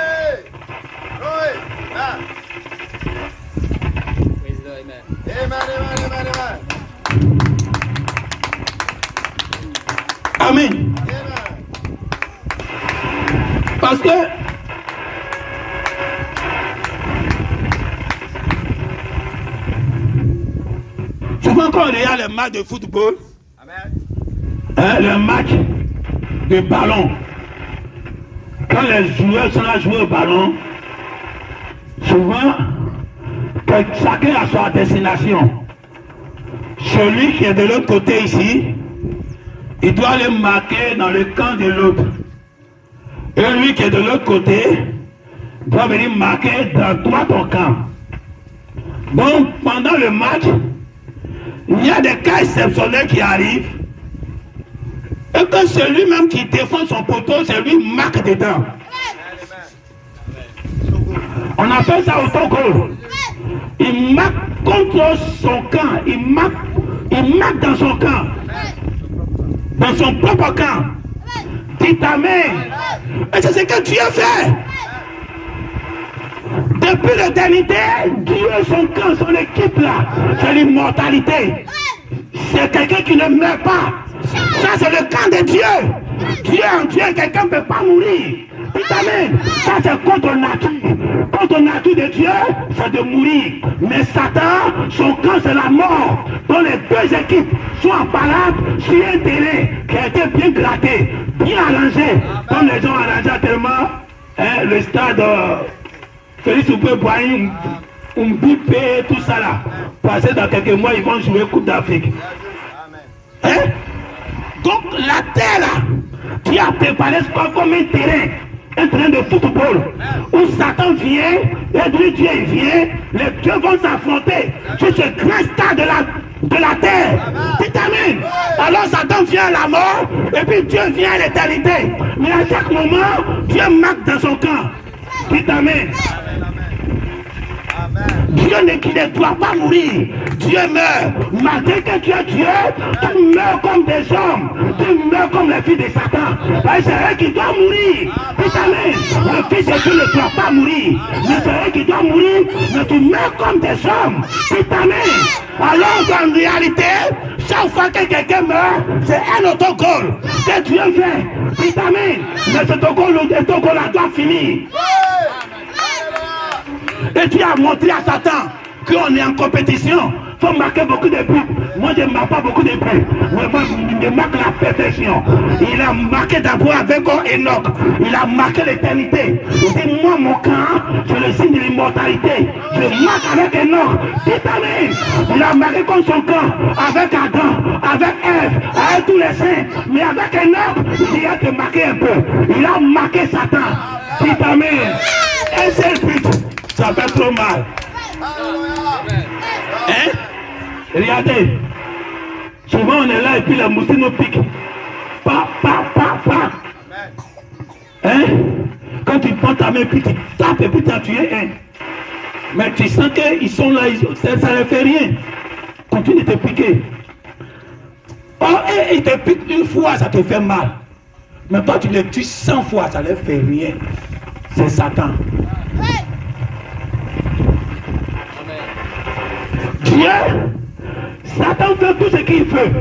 Amen. Parce que souvent quand on regarde les matchs de football, les matchs de ballon, quand les joueurs sont là à jouer au ballon, souvent chacun a sa destination. Celui qui est de l'autre côté ici, il doit aller marquer dans le camp de l'autre. Et lui qui est de l'autre côté, doit venir marquer dans toi ton camp. Donc pendant le match, il y a des cas exceptionnels qui arrivent. Et que celui même qui défend son poteau, c'est lui qui marque dedans. On appelle ça autogol. Il marque contre son camp. Il marque dans son camp. Dans son propre camp. Tu t'amènes. Et c'est ce que Dieu fait. Depuis l'éternité, Dieu, son camp, son équipe là, c'est l'immortalité. C'est quelqu'un qui ne meurt pas. Ça, c'est le camp de Dieu. Dieu en Dieu, quelqu'un ne peut pas mourir. Tu t'amènes. Ça, c'est contre nature. Contre nature de Dieu, c'est de mourir. Mais Satan, son camp, c'est la mort. Donc les deux équipes sont en parade sur un terrain qui a été bien gratté, bien arrangé. Comme les gens arrangent tellement le stade Félix Houphouët-Boigny, Mbipé et tout ça là. Parce que dans quelques mois, ils vont jouer Coupe d'Afrique. Hein? Donc la terre là, qui a préparé ce comme un terrain de football, où Satan vient, et Dieu vient, les dieux vont s'affronter sur ce grand stade de la terre. Tu t'amènes. Alors Satan vient à la mort, et puis Dieu vient à l'éternité. Mais à chaque moment, Dieu marque dans son camp. Tu t'amènes. Dieu qui ne doit pas mourir. Dieu meurt. Malgré que tu es Dieu, tu meurs comme des hommes. Tu meurs comme les filles de Satan. C'est eux qui doivent mourir. Le fils de Dieu ne doit pas mourir. Mais c'est eux qui doivent mourir. Mais tu meurs comme des hommes. Alors en réalité, chaque fois que quelqu'un meurt, c'est un autogol que Dieu fait. Mais cet autogol-là doit finir. Et tu as montré à Satan qu'on est en compétition. Il faut marquer beaucoup de buts. Moi, je ne marque pas beaucoup de buts. Moi, je marque la perfection. Il a marqué d'abord avec Enoch. Il a marqué l'éternité. Il dit, moi, mon camp, c'est le signe de l'immortalité. Je marque avec Enoch. Il a marqué comme son camp avec Adam, avec Ève, avec tous les saints. Mais avec Enoch, il a te marqué un peu. Il a marqué Satan. Un seul but. Ça fait trop mal. Hein? Regardez. Souvent on est là et puis la moustique nous pique. Pa. Hein? Quand tu prends ta main et puis tu tapes et puis tu as tué un. Mais tu sens qu'ils sont là, ça ne fait rien. Continue de te piquer. Oh, et ils te piquent une fois, ça te fait mal. Mais toi, tu les tues 100 fois, ça ne fait rien. C'est Satan. Dieu, Satan fait tout ce qu'il veut.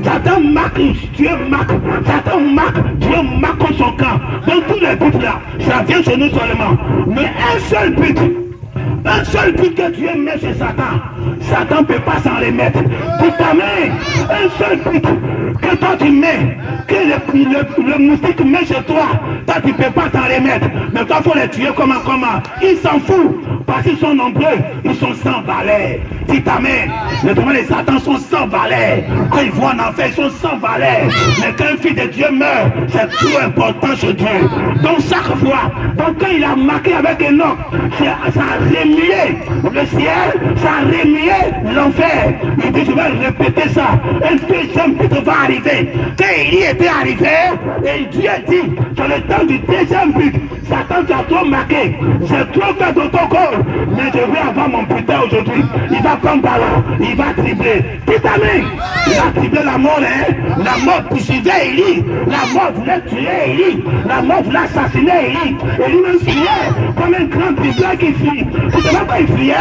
Satan marque, Dieu marque, Satan marque, Dieu marque son camp. Dans tous les buts là, ça vient sur nous seulement. Mais un seul but que Dieu met chez Satan, Satan ne peut pas s'en remettre. Dis ta main, un seul but que toi tu mets, que le moustique met chez toi, toi tu ne peux pas t'en remettre. Mais toi il faut les tuer comment? Ils s'en foutent, parce qu'ils sont nombreux, ils sont sans valeur. Dis ta main, les tourments de Satan sont sans valeur. Quand ils vont en enfer, ils sont sans valeur. Mais quand un fils de Dieu meurt, c'est trop important chez Dieu. Donc chaque fois, donc quand il a marqué avec Enoch, ça a remué le ciel, ça a remué l'enfer. Il dit, je vais répéter ça. Un deuxième but va arriver. Quand Élie était arrivé, et Dieu dit, sur le temps du deuxième but, Satan t'a trop marqué. J'ai trop fait de ton corps. Mais je vais avoir mon putain aujourd'hui. Il va prendre ballon, il va tripler. Dis ta main, il va tripler la mort, hein. La mort poursuivait Élie. La mort voulait tuer Élie. La mort voulait assassiner Élie. Élie même fuyait comme un grand tripleur qui fuit. Tu sais pas quand il fuyait?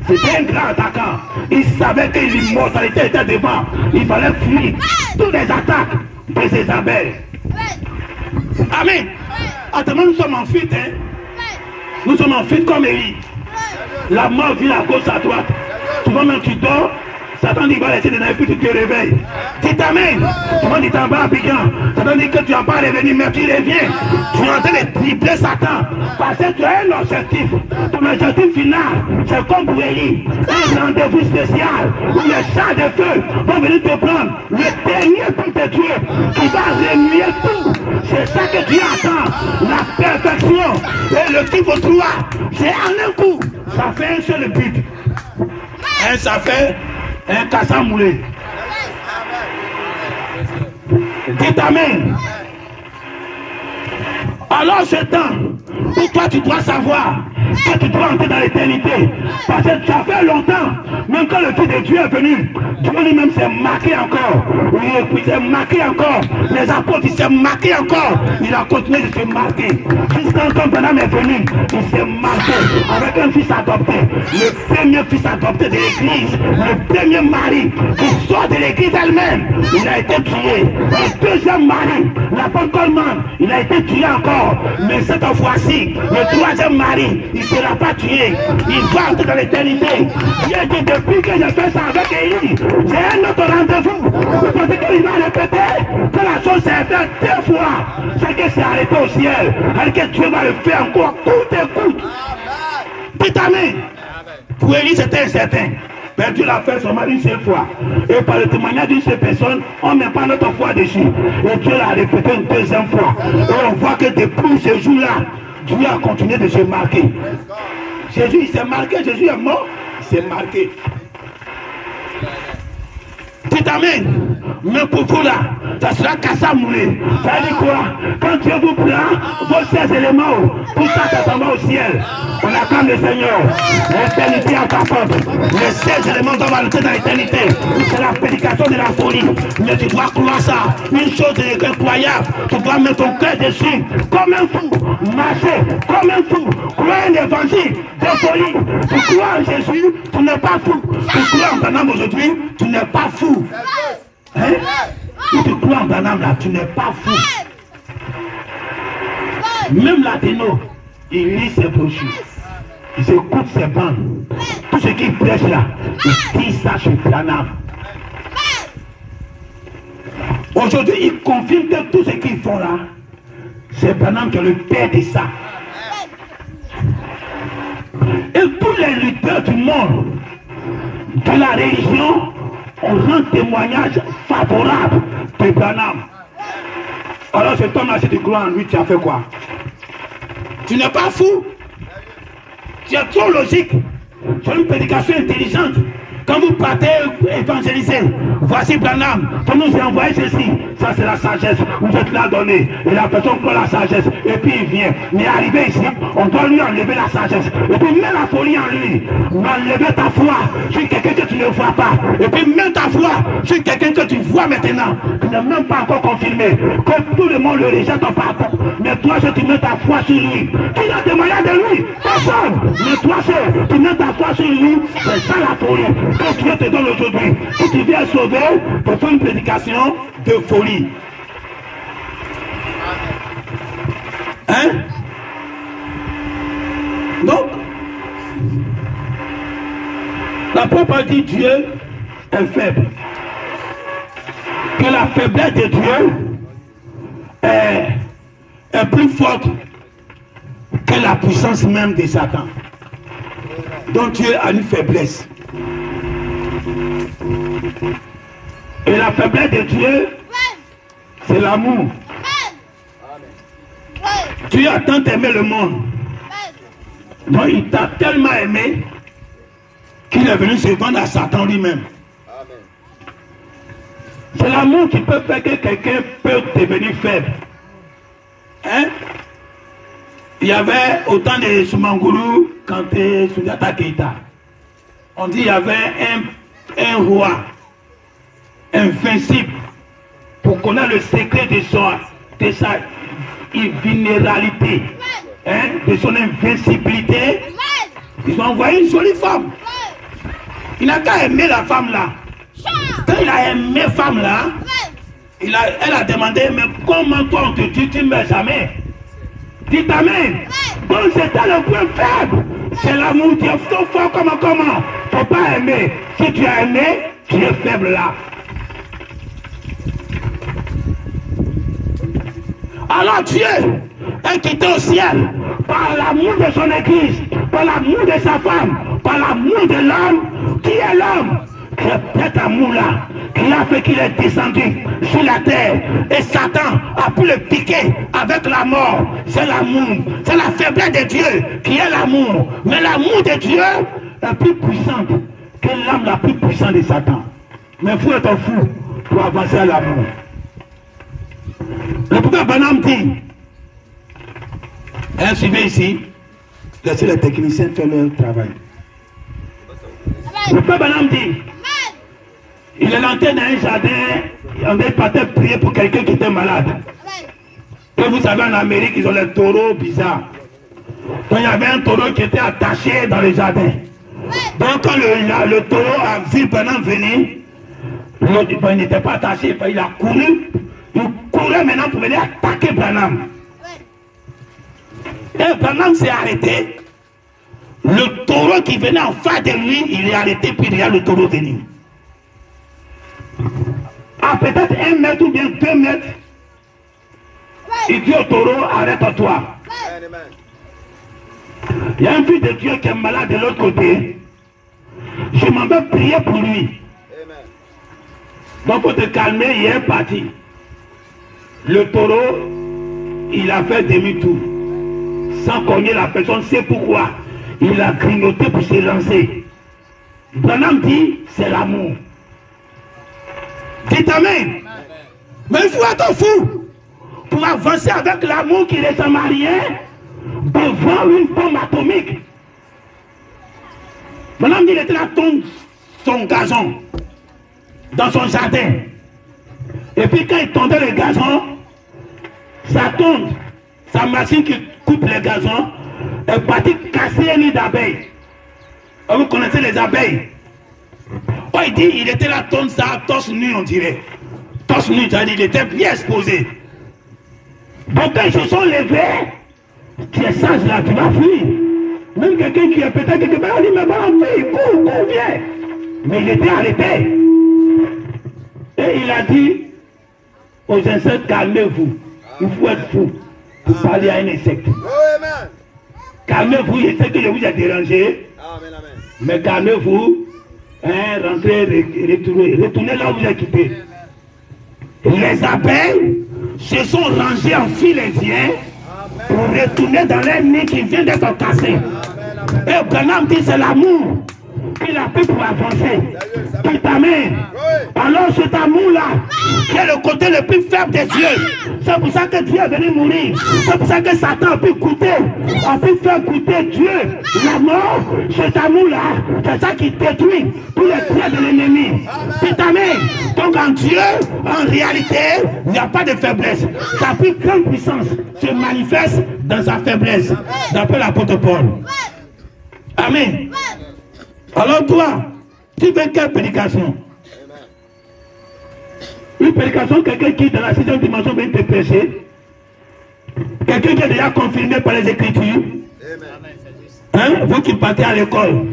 C'était un grand attaquant. Il savait que l'immortalité était devant. Il fallait fuir toutes les attaques de Jézabel. Amen. Attends, nous sommes en fuite, hein. Nous sommes en fuite comme Élie. La mort vient à gauche, à droite. Souvent même tu dors, Satan dit, va laisser des naïfs, tu te réveilles. Dis ta main. Souvent tu t'en vas à Piquant. Satan dit que tu n'as pas revenu, mais tu reviens. Tu es en train de tripler Satan. Parce que tu as un objectif. Ton objectif final, c'est comme pour Élie. Un rendez-vous spécial où les chars de feu vont venir te prendre. Le dernier but de Dieu qui va remuer tout. C'est ça que Dieu attend. La perfection. Et le type 3, c'est en un coup. Ça fait un seul but. Et ça fait un cassant moulé. Dis ta main. Alors ce temps où toi tu dois savoir que tu dois entrer dans l'éternité. Parce que ça fait longtemps, même quand le Fils de Dieu est venu, Dieu lui-même s'est marqué encore. Oui, il s'est marqué encore. Les apôtres, il s'est marqué encore. Il a continué de se marquer. Jusqu'à quand Branham est venu, il s'est marqué avec un fils adopté. Le premier fils adopté de l'église, le premier mari qui sort de l'église elle-même, il a été tué. Le deuxième mari, l'apôtre Coleman, il a été tué encore. Mais cette fois-ci, le troisième mari, il ne sera pas tué. Il va entrer dans l'éternité. Dieu dit depuis que je fais ça avec Élie, j'ai un autre rendez-vous. Vous pensez qu'il va répéter que la chose s'est faite 2 fois. C'est que c'est arrêté au ciel. Alors que Dieu va le faire encore coûte et coûte. Dis ta main. Pour Élie, c'était incertain. Mais Dieu l'a fait seulement une seule fois. Et par le témoignage d'une seule personne, on ne met pas notre foi dessus. Et Dieu l'a répété une deuxième fois. Et on voit que depuis ce jour-là, Dieu a continué de se marquer. Jésus, il s'est marqué. Jésus est mort, il s'est marqué. Dis amen. Mais pour vous là, ça sera cassé moulé. Ça dit quoi? Quand Dieu vous prend vos 16 éléments, tout ça, ça s'en va au ciel. On acclame le Seigneur. L'éternité à ta porte. Les 16 éléments doivent entrer dans l'éternité. C'est la prédication de la folie. Mais tu dois croire ça. Une chose incroyable. Tu dois mettre ton cœur dessus. Comme un fou. Marcher comme un fou. Croire un évangile de folie. Tu crois en Jésus, tu n'es pas fou. Tu crois en ton âme aujourd'hui, tu n'es pas fou. Hein? Si tu crois en ton âme là, tu n'es pas fou. Même Latino, il lit ses brochures. Il écoute ses bandes. Tout ce qu'il prêche là, il dit ça chez Branham. Aujourd'hui, il confirme que tout ce qu'ils font là, c'est Branham qui est le père de ça. Et tous les lutteurs du monde, de la religion, on rend témoignage favorable de Branham. Alors cet homme-là, si tu crois en lui, tu as fait quoi? Tu n'es pas fou. Tu es trop logique. C'est une prédication intelligente. Quand vous partez évangéliser, voici Branham, pour nous envoyer ceci. Ça c'est la sagesse, vous êtes là donné. Et la personne prend la sagesse, et puis il vient. Mais arrivé ici, on doit lui enlever la sagesse. Et puis mets la folie en lui. Enlever ta foi sur quelqu'un que tu ne vois pas. Et puis mets ta foi sur quelqu'un que tu vois maintenant, qui n'est même pas encore confirmé. Que tout le monde le rejette en partant. Mais toi, si tu mets ta foi sur lui, qui a témoigné de lui? Personne. Mais toi, si tu mets ta foi sur lui, c'est ça la folie que Dieu te donne aujourd'hui. Si tu viens sauver, pour faire une prédication de folie. Hein? Donc, la parole dit Dieu est faible. Que la faiblesse de Dieu est plus forte que la puissance même de Satan. Donc Dieu a une faiblesse. Et la faiblesse de Dieu, c'est l'amour. Dieu a tant aimé le monde. Donc il t'a tellement aimé qu'il est venu se vendre à Satan lui-même. C'est l'amour qui peut faire que quelqu'un peut devenir faible. Hein? Il y avait autant de Soumangoulou quand Soundiata Keïta. On dit qu'il y avait un roi invincible pour connaître le secret de sa vulnérabilité, hein, de son invincibilité. Ils ont envoyé une jolie femme. Il n'a qu'à aimer la femme là. Quand il a aimé la femme là, elle a demandé, mais comment toi on te dit, tu ne mets jamais? Dis amen. Donc c'était le point faible. C'est l'amour, tu es trop fort comment? Tu ne peux pas aimer. Si tu as aimé, tu es faible là. Alors Dieu est quitté au ciel par l'amour de son église, par l'amour de sa femme, par l'amour de l'homme. Qui est l'homme? Cet amour-là qui a fait qu'il est descendu sur la terre et Satan a pu le piquer avec la mort. C'est l'amour, c'est la faiblesse de Dieu qui est l'amour. Mais l'amour de Dieu est plus puissant que l'âme la plus puissante de Satan. Mais vous êtes fou pour avancer à l'amour. Le prophète Branham dit, suivez ici, laissez les techniciens faire leur travail. Le prophète Branham dit, il est rentré dans un jardin, on est parti prier pour quelqu'un qui était malade. Et vous savez, en Amérique, ils ont les taureaux bizarres. Donc il y avait un taureau qui était attaché dans le jardin. Donc quand le taureau a vu Branham venir, il n'était pas attaché, il a couru. Il courait maintenant pour venir attaquer Branham. Et Branham s'est arrêté. Le taureau qui venait en face de lui, il est arrêté, puis il y a le taureau venu. À peut-être 1 mètre ou bien 2 mètres, il dit au taureau, arrête-toi. Il y a un fils de Dieu qui est malade de l'autre côté. Je m'en vais prier pour lui. Donc, pour te calmer, il est parti. Le taureau, il a fait demi-tour. Sans cogner la personne, c'est pourquoi. Il a grignoté pour se lancer. Branham dit, c'est l'amour. Dites amen. Mais il faut être fou pour avancer avec l'amour qui est marié devant une bombe atomique. Branham dit, il était là, son gazon dans son jardin. Et puis quand il tondait le gazon, ça tombe. Sa machine qui coupe le gazon est partie casser un nid d'abeilles. Vous connaissez les abeilles? Oh, il dit, il était là, tombe ça, torse nu, on dirait. Torse nu, c'est-à-dire, il était bien exposé. Donc quand ils se sont levés, tu es sage là, tu vas fuir. Même quelqu'un qui est peut-être quelque part, on dit, mais bon, fuis, cours, viens. Mais il était arrêté. Et il a dit aux insectes, calmez-vous. Il faut être fou pour parler à un insecte. Calmez-vous, je sais que je vous ai dérangé. Mais calmez-vous. Hein, rentrez, retournez là où vous êtes quitté. Les abeilles se sont rangées en file indien pour retourner dans leur nid qui vient d'être cassé. Et Branham dit c'est l'amour qu'il a pu pour avancer. Amen. Alors cet amour-là, qui est le côté le plus faible des dieux. C'est pour ça que Dieu est venu mourir. C'est pour ça que Satan a pu faire goûter Dieu la mort. Cet amour-là, c'est ça qui détruit tous les pieds de l'ennemi. Amen. Donc en Dieu, en réalité, il n'y a pas de faiblesse. Sa plus grande puissance se manifeste dans sa faiblesse. D'après l'apôtre Paul. Amen. Alors toi, tu veux quelle prédication? Une prédication, quelqu'un qui dans la sixième dimension vient te prêcher. Quelqu'un qui est déjà confirmé par les Écritures. Hein? Vous qui partez à l'école.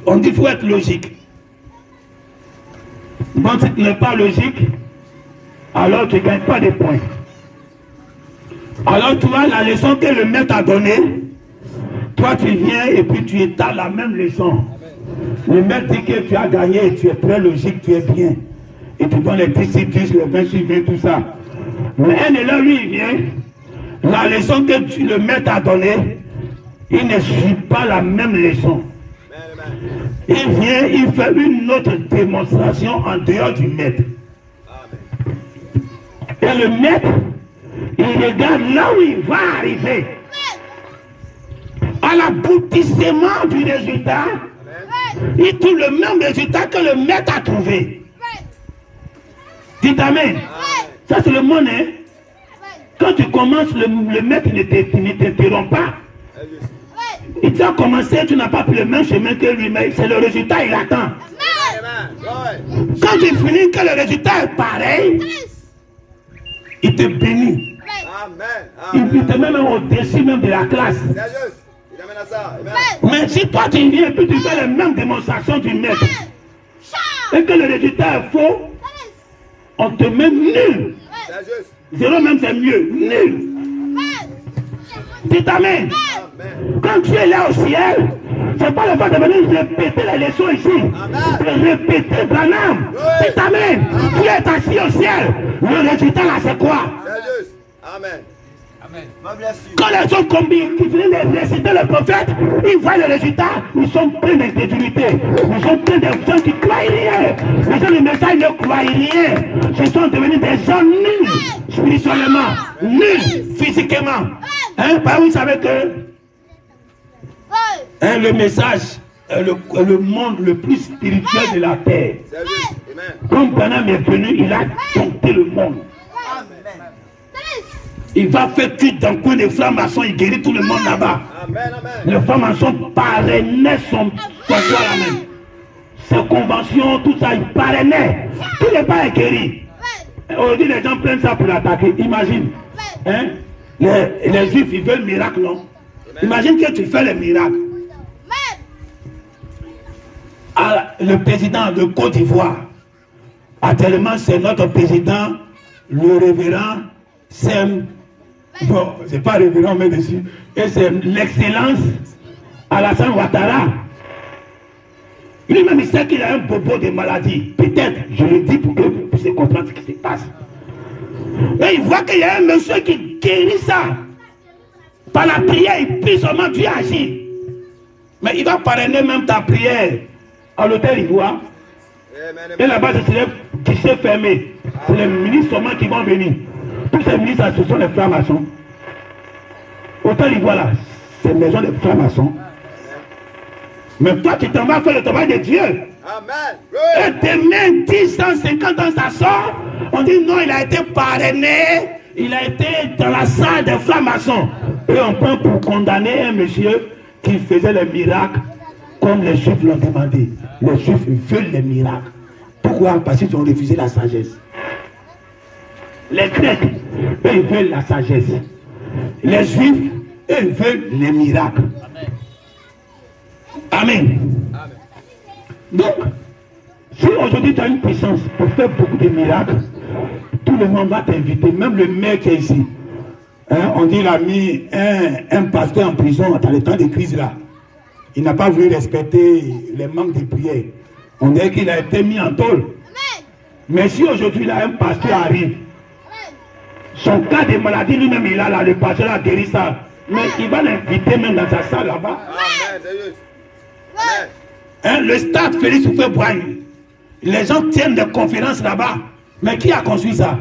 On dit qu'il faut être logique. Bon, si tu n'es pas logique, alors tu ne gagnes pas de points. Alors tu vois la leçon que le maître a donnée. Toi tu viens et puis tu étales la même leçon. Le maître dit que tu as gagné, tu es très logique, tu es bien. Et tu donnes les 10 sur 10, les 20 sur 20, tout ça. Mais un élève, lui, il vient. La leçon que le maître a donnée, il ne suit pas la même leçon. Il vient, il fait une autre démonstration en dehors du maître. Et le maître, il regarde là où il va arriver. À l'aboutissement du résultat, il trouve le même résultat que le maître a trouvé. Dites Amen. Ça c'est le monde, hein. Quand tu commences, le maître ne t'interrompt pas. Il t'a commencé, tu n'as pas pris le même chemin que lui, mais c'est le résultat, il attend. Quand tu finis, que le résultat est pareil, il te bénit. Il te met même au-dessus même de la classe. Mais si toi tu viens et puis tu fais les mêmes démonstrations du maître et que le résultat est faux, on te met nul. Zéro même c'est mieux, nul. Dites Amen. Quand tu es là au ciel, c'est pas le fait de venir répéter les leçons ici. De répéter Branham. Dites Amen. Tu es assis au ciel. Le résultat là c'est quoi? Amen. Quand les gens qui viennent de réciter le prophète, ils voient le résultat, ils sont pleins d'incrédulité. Ils sont pleins de gens qui ne croient rien. Les gens du message ne croient rien. Ce sont devenus des gens nuls spirituellement, nuls physiquement. Hein? Parce que vous savez que hein, le message est le monde le plus spirituel de la terre. Quand Branham est venu, il a dompté le monde. Il va faire cuite dans le coin des francs-maçons, il guérit tout le monde là-bas. Les francs-maçons parrainaient son pouvoir là-même. Ses conventions, tout ça, il parrainait. Tout n'est pas guéri. Aujourd'hui, les gens prennent ça pour l'attaquer. Imagine. Hein? Les juifs, ils veulent le miracle, non? Imagine que tu fais le miracle. Le président de Côte d'Ivoire, actuellement, c'est notre président, le révérend Sem. Bon, c'est pas révérend, mais dessus. Et c'est l'excellence Alassane Ouattara. Lui-même, il sait qu'il a un bobo de maladie. Peut-être, je le dis pour que vous puissiez comprendre ce qui se passe. Et il voit qu'il y a un monsieur qui guérit ça. Par la prière, il prie seulement Dieu agit. Mais il va parrainer même ta prière à l'hôtel Ivoire. Et là-bas, c'est guichet fermé. C'est les ministres seulement qui vont venir. Tous ces ministres, ce sont les francs-maçons. Hôtel Ivoire là, c'est une maison de francs-maçons. Mais toi, tu t'en vas faire le travail de Dieu. Et demain, 10 ans, 50 ans, ça sort. On dit non, il a été parrainé. Il a été dans la salle des francs-maçons. Et on prend pour condamner un monsieur qui faisait les miracles comme les Juifs l'ont demandé. Les Juifs veulent les miracles. Pourquoi? Parce qu'ils ont refusé la sagesse. Les Grecs, eux, ils veulent la sagesse. Les Juifs, eux, ils veulent les miracles. Amen. Donc, si aujourd'hui tu as une puissance pour faire beaucoup de miracles, tout le monde va t'inviter, même le maire qui est ici. Hein, on dit qu'il a mis un pasteur en prison dans le temps de crise là. Il n'a pas voulu respecter les manques de prière. On dirait qu'il a été mis en tôle. Mais si aujourd'hui là, un pasteur arrive, son cas de maladie lui-même il a là, le pasteur a guéri ça. Mais il va l'inviter même dans sa salle là-bas. Hein, le stade Félix Houphouët-Boigny. Les gens tiennent des conférences là-bas. Mais qui a construit ça?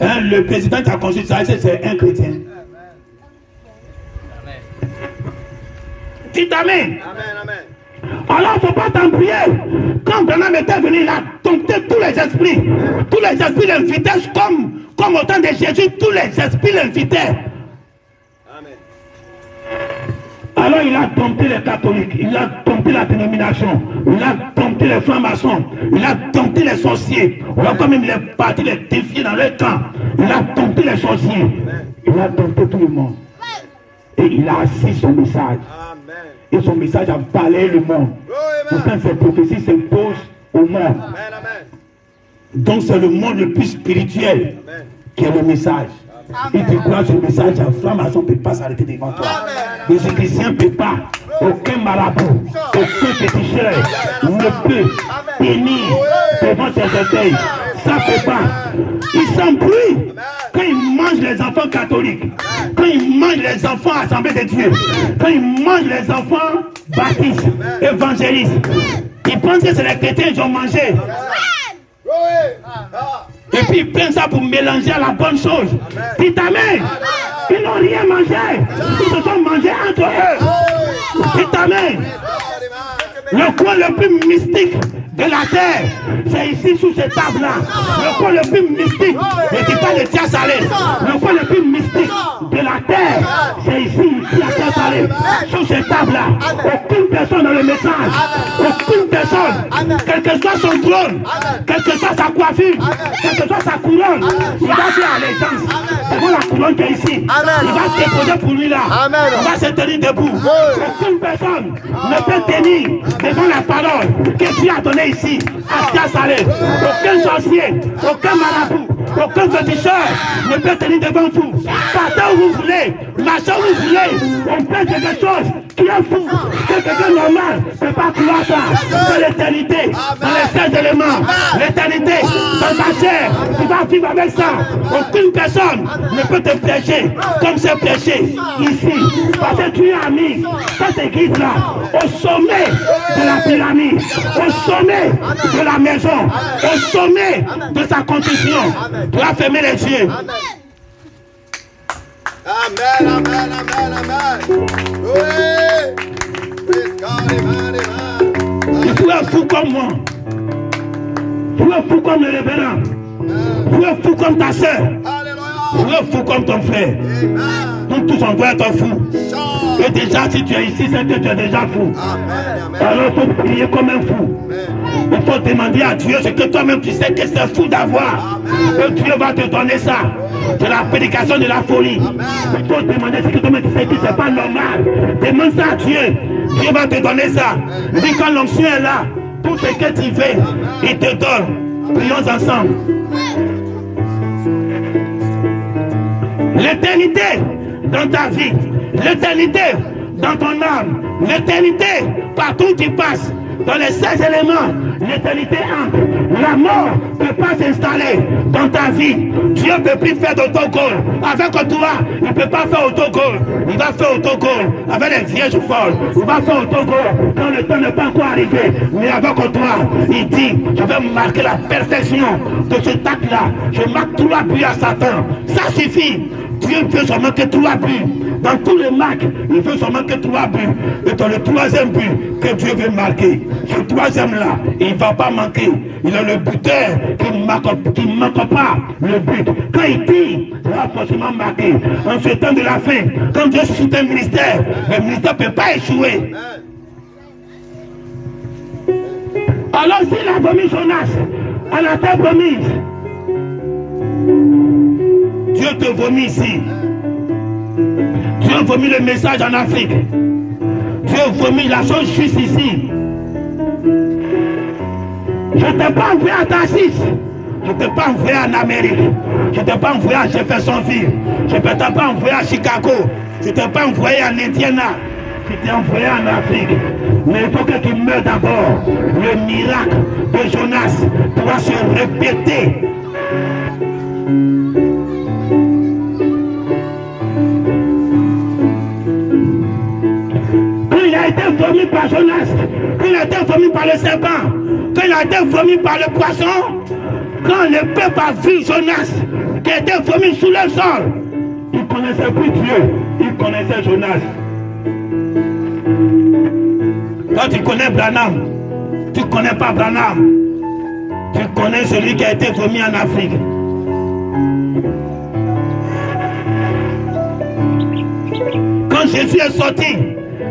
Hein, le président qui a construit ça, c'est un chrétien. Dites amen. Alors il ne faut pas t'embrouiller. Quand Branham était venu, il a dompté tous les esprits. Tous les esprits l'invitaient comme au temps de Jésus, tous les esprits l'invitaient. Alors il a dompté les catholiques, il a dompté la dénomination, il a dompté les francs-maçons, il a dompté les sorciers. Alors comme il est parti les défier dans leur camp, il a dompté les sorciers, il a dompté tout le monde. Et il a assis son message. Et son message a balayé le monde. Pourtant ces prophéties s'imposent au monde. Donc c'est le monde le plus spirituel qui est le message. Et tu crois que ce message, un franc-maçon ne peut pas s'arrêter devant toi. Les chrétiens ne peuvent pas. Aucun marabout, aucun féticheur ne peut tenir devant tes orteils. Ça ne peut pas. Ils s'embrouillent quand ils mangent les enfants catholiques, quand ils mangent les enfants assemblés de Dieu, quand ils mangent les enfants baptistes, évangélistes. Ils pensent que c'est les chrétiens qui ont mangé. Et puis ils prennent ça pour mélanger à la bonne chose. Dites amen. Ils n'ont rien mangé. Ils se sont mangés entre eux. Dites amen. Le coin le plus mystique de la terre, c'est ici sous cette table-là. Le coin le plus mystique, et dis pas le Tia Salé. Le coin le plus mystique de la terre, c'est ici, la Tia Salé. Sous cette table-là, aucune personne dans le message, aucune personne, quel que soit son trône, quelle que soit sa coiffure, quelle que soit sa couronne, il va faire allégeance devant la couronne qui est ici. Il va se déposer pour lui là. Il va se tenir debout. Aucune personne ne peut tenir devant la parole que Dieu a donnée ici à Tia Salé. Aucun sorcier, aucun marabout, aucun féticheur ne peut tenir devant vous. Partez où vous voulez, marchez où vous voulez. On fait quelque chose qui est fou, que quelqu'un normal ne peut pas croire ça. C'est l'éternité, dans les 16 éléments, l'éternité, dans ta chair, tu vas vivre avec ça. Aucune personne ne peut te prêcher comme c'est prêché ici. Parce que tu as mis cette église-là au sommet de la pyramide, au sommet de la maison, au sommet de sa construction. Tu as fermé les yeux. Amen, amen, amen, amen. Oui. Praise God, amen, amen. Tu es fou comme moi. Tu es fou comme le révérend. Tu es fou comme ta soeur. Tu es fou comme ton frère. Nous tous on doit être fous. Et déjà si tu es ici, c'est que tu es déjà fou. Alors il faut prier comme un fou. Il faut demander à Dieu ce que toi-même tu sais que c'est fou d'avoir. Et Dieu va te donner ça. C'est la prédication de la folie. Il faut demander ce que toi-même tu sais que c'est pas normal. Demande ça à Dieu. Dieu va te donner ça. Dis quand l'onction est là, tout ce que tu veux, il te donne. Prions ensemble. L'éternité dans ta vie, l'éternité dans ton âme, l'éternité partout où tu passes, dans les 16 éléments, l'éternité entre. La mort ne peut pas s'installer dans ta vie. Dieu ne peut plus faire d'autogol. Avec toi, il ne peut pas faire autogol. Il va faire autogol avec les vierges folles. Il va faire autogol quand le temps n'est pas encore arrivé. Mais avec toi, il dit, je vais marquer la perfection de cet acte-là. Je marque 3 buts à Satan. Ça suffit. Dieu veut seulement que 3 buts. Dans tous les marques, il veut seulement que 3 buts. Et dans le 3e but que Dieu veut marquer, ce 3e-là, il ne va pas manquer. Il est le buteur qui ne manque pas le but. Quand il tire, il va forcément marquer. En ce temps de la fin, quand Dieu suscite un ministère, le ministère ne peut pas échouer. Alors s'il a vomi Jonas à la terre promise, Dieu te vomit ici. Dieu vomit le message en Afrique. Dieu vomit la chose juste ici. Je ne t'ai pas envoyé à Tarsis. Je ne t'ai pas envoyé en Amérique. Je ne t'ai pas envoyé à Jeffersonville. Je ne t'ai pas envoyé à Chicago. Je ne t'ai pas envoyé en Indiana. Je t'ai envoyé en Afrique. Mais il faut que tu meurs d'abord. Le miracle de Jonas doit se répéter. par Jonas, quand il a été vomi par le serpent, quand il a été vomi par le poisson, quand le peuple a vu Jonas qui était vomi sous le sol, il ne connaissait plus Dieu, il connaissait Jonas. Quand tu connais Branham, tu ne connais pas Branham, tu connais celui qui a été vomi en Afrique. Quand Jésus est sorti,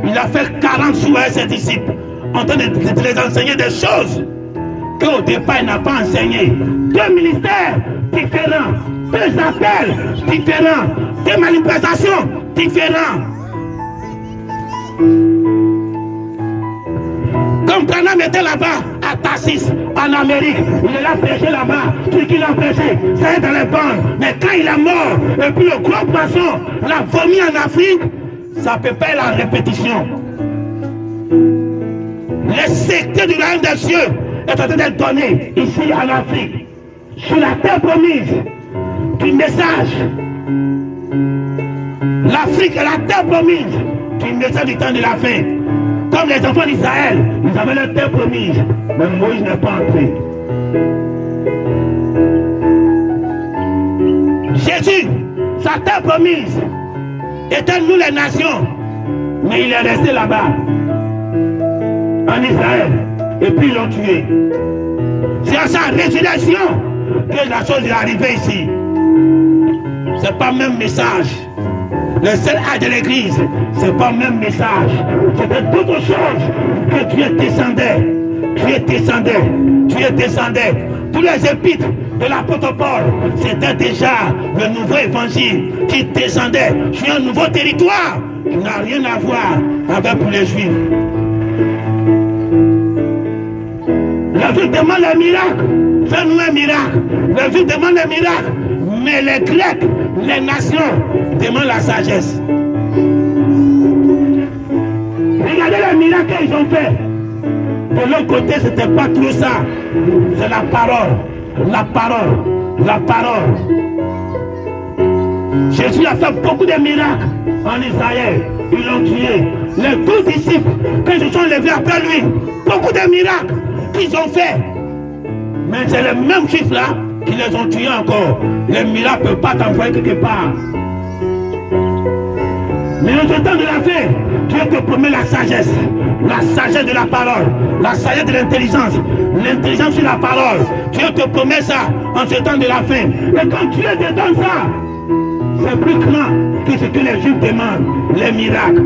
il a fait 40 jours avec ses disciples, en train de les enseigner des choses qu'au départ il n'a pas enseigné. Deux ministères différents, deux appels différents, deux manifestations différentes. Comme Branham était là-bas, à Tassis, en Amérique, il est là prêché là-bas, tout ce qu'il a prêché, c'est dans les bandes. Mais quand il est mort, et puis le gros poisson l'a vomi en Afrique, ça peut pas être la répétition. Les secteurs du royaume des cieux est en train d'être donné ici en Afrique, sur la terre promise, du message. L'Afrique est la terre promise, du message du temps de la fin. Comme les enfants d'Israël, ils avaient leur terre promise, mais Moïse n'est pas entré. Jésus, sa terre promise, était nous les nations, mais il est resté là-bas, en Israël, et puis ils l'ont tué. C'est à sa résurrection que la chose est arrivée ici. C'est pas le même message. Le seul âge de l'église, c'est pas le même message. C'était d'autres choses que tu es descendais. Tu es descendais. Tu es descendais. Tous les épîtres de l'apôtre Paul, c'était déjà le nouveau évangile qui descendait sur un nouveau territoire qui n'a rien à voir avec pour les Juifs. La vie demande les miracles. Fais-nous un miracle. La vie demande les miracles. Mais les Grecs, les nations, demandent la sagesse. Regardez les miracles qu'ils ont fait. De l'autre côté, ce n'était pas trop ça. C'est la parole. La parole. La parole. Jésus a fait beaucoup de miracles en Israël. Ils l'ont tué. Les 12 disciples, quand ils se sont levés après lui, beaucoup de miracles qu'ils ont fait. Mais c'est les mêmes chiffres là qui les ont tués encore. Les miracles ne peuvent pas t'envoyer quelque part. Mais en ce temps de la fin, Dieu te promet la sagesse de la parole, la sagesse de l'intelligence sur la parole. Dieu te promet ça en ce temps de la fin. Et quand Dieu te donne ça, c'est plus grand que ce que les Juifs demandent, les miracles.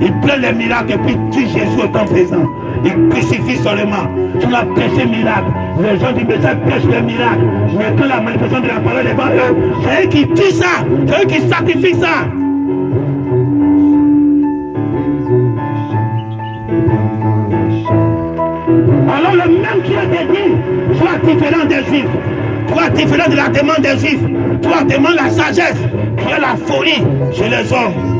Ils prennent les miracles et puis tuent Jésus au temps présent. Ils crucifient seulement. Tu l'as prêché miracle. Les gens du message prêchent les miracles. Mais quand la manifestation de la parole est devant eux, c'est eux qui tuent ça. C'est eux qui sacrifient ça. Alors le même Dieu te dit, sois différent des Juifs. Toi différent de la demande des Juifs. Toi demande la sagesse. Qui est la folie chez les hommes.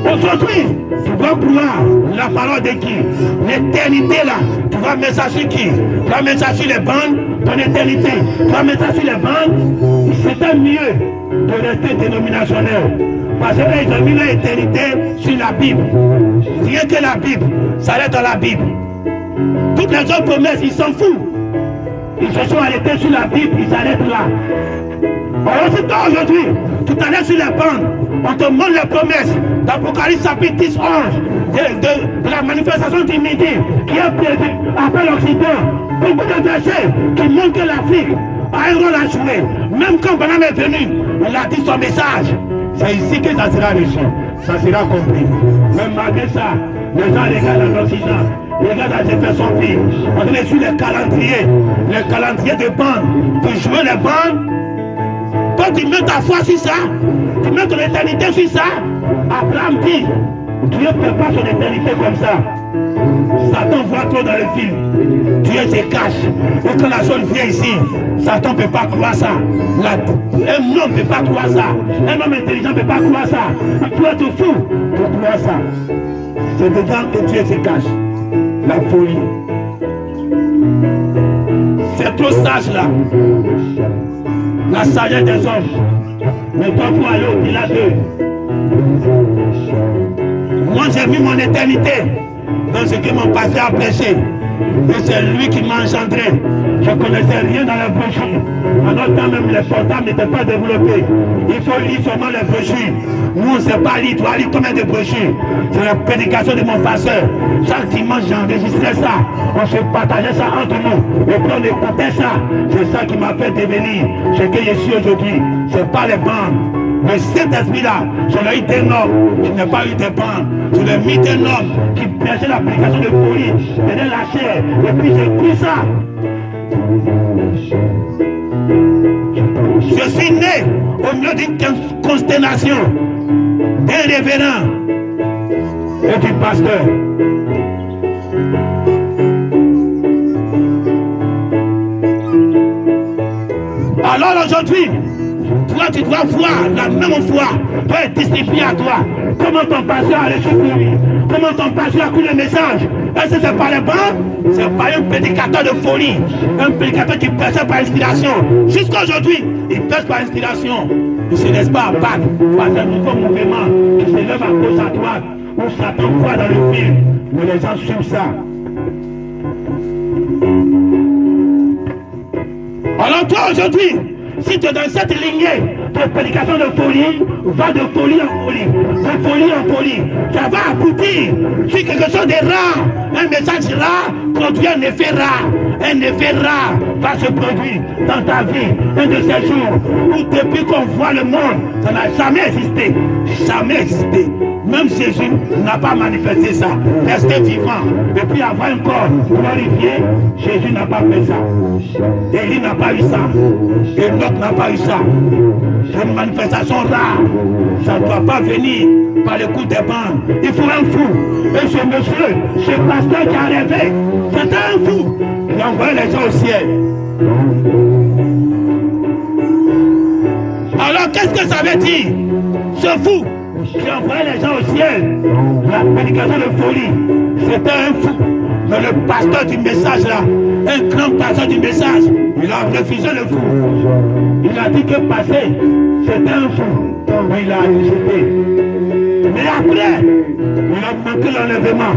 Aujourd'hui, tu vas croire la parole de qui? L'éternité là, tu vas mettre ça sur qui? Tu vas mettre ça sur les bandes, ton éternité. Tu vas mettre ça sur les bandes. C'était mieux de rester dénominationnel. Parce qu'ils ont mis l'éternité sur la Bible. Rien que la Bible, ça reste dans la Bible. Toutes les autres promesses, ils s'en foutent. Ils se sont arrêtés sur la Bible, ils s'arrêtent là. Alors c'est toi aujourd'hui, tu t'arrêtes sur les bandes, on te montre les promesses d'Apocalypse chapitre 10, 11, de la manifestation du midi, qui est prévue après l'Occident. Beaucoup de versets qui montrent que l'Afrique a un rôle à jouer. Même quand Branham est venu, il a dit son message. C'est ici que ça sera reçu, ça sera compris. Même malgré ça, les gens regardent l'Occident. Regarde à ces personnes vives. On est sur les calendriers de bandes. Pour jouer les bandes, toi tu mets ta foi sur ça, tu mets ton éternité sur ça. Abraham dit, Dieu ne fait pas son éternité comme ça. Satan voit trop dans le film. Dieu se cache. Et quand la chose vient ici, Satan ne peut pas croire ça. Un homme ne peut pas croire ça. Un homme intelligent ne peut pas croire ça. Il doit être fou pour croire ça. C'est dedans que Dieu se cache. La folie. C'est trop sage là. La sagesse des hommes. Mais toi, il faut aller au-delà d'eux. Moi, j'ai mis mon éternité dans ce que mon pasteur a prêché. Et c'est lui qui m'a engendré. Je ne connaissais rien dans les brochures. En notre temps, même les portables n'étaient pas développés. Il faut lire seulement les brochures. Nous, on ne sait pas lire. Tu vas lire combien de brochures? C'est la prédication de mon pasteur. Chaque dimanche, j'enregistrais ça. On se partageait ça entre nous. Et puis on écoutait ça. C'est ça qui m'a fait devenir ce que je suis aujourd'hui. Ce n'est pas les bandes. Mais cet esprit-là, je l'ai eu d'un homme qui n'a pas eu de bandes. Je l'ai mis d'un homme qui prêchait l'application de folie, de la chair. Et puis j'ai pris ça. Je suis né au milieu d'une consternation, d'un révérend et du pasteur. Alors aujourd'hui, toi tu dois voir la même foi, doit être distribuée à toi. Comment ton pasteur a reçu pour lui? Comment ton pasteur a pris le message? Est-ce que c'est par les bancs? C'est pas un prédicateur de folie, un prédicateur qui prêche par inspiration. Jusqu'à aujourd'hui, il prêche par inspiration. Il ne se laisse pas abattre par un nouveau mouvement qui se lève à gauche à droite, où Satan croit dans le film. Mais les gens suivent ça. Alors toi aujourd'hui, si tu es dans cette lignée de prédication de folie, va de folie en folie, de folie en folie. Ça va aboutir sur quelque chose de rare. Un message rare produit un effet rare. Un effet rare va se produire dans ta vie. Un de ces jours où depuis qu'on voit le monde, ça n'a jamais existé. Jamais existé. Même Jésus n'a pas manifesté ça. Rester vivant. Et puis avoir un corps glorifié, Jésus n'a pas fait ça. Élie n'a pas eu ça. Enoch n'a pas eu ça. C'est une manifestation rare. Ça ne doit pas venir par le coup des bandes. Il faut un fou. Et ce monsieur, ce pasteur qui a rêvé, c'était un fou. Il a envoyé les gens au ciel. Alors qu'est-ce que ça veut dire? Ce fou qui a envoyé les gens au ciel, la prédication de folie, c'était un fou. Mais le pasteur du message là, un grand pasteur du message, il a refusé le fou. Il a dit que passer, c'était un fou. Mais il a rejeté. Mais après, il a manqué l'enlèvement.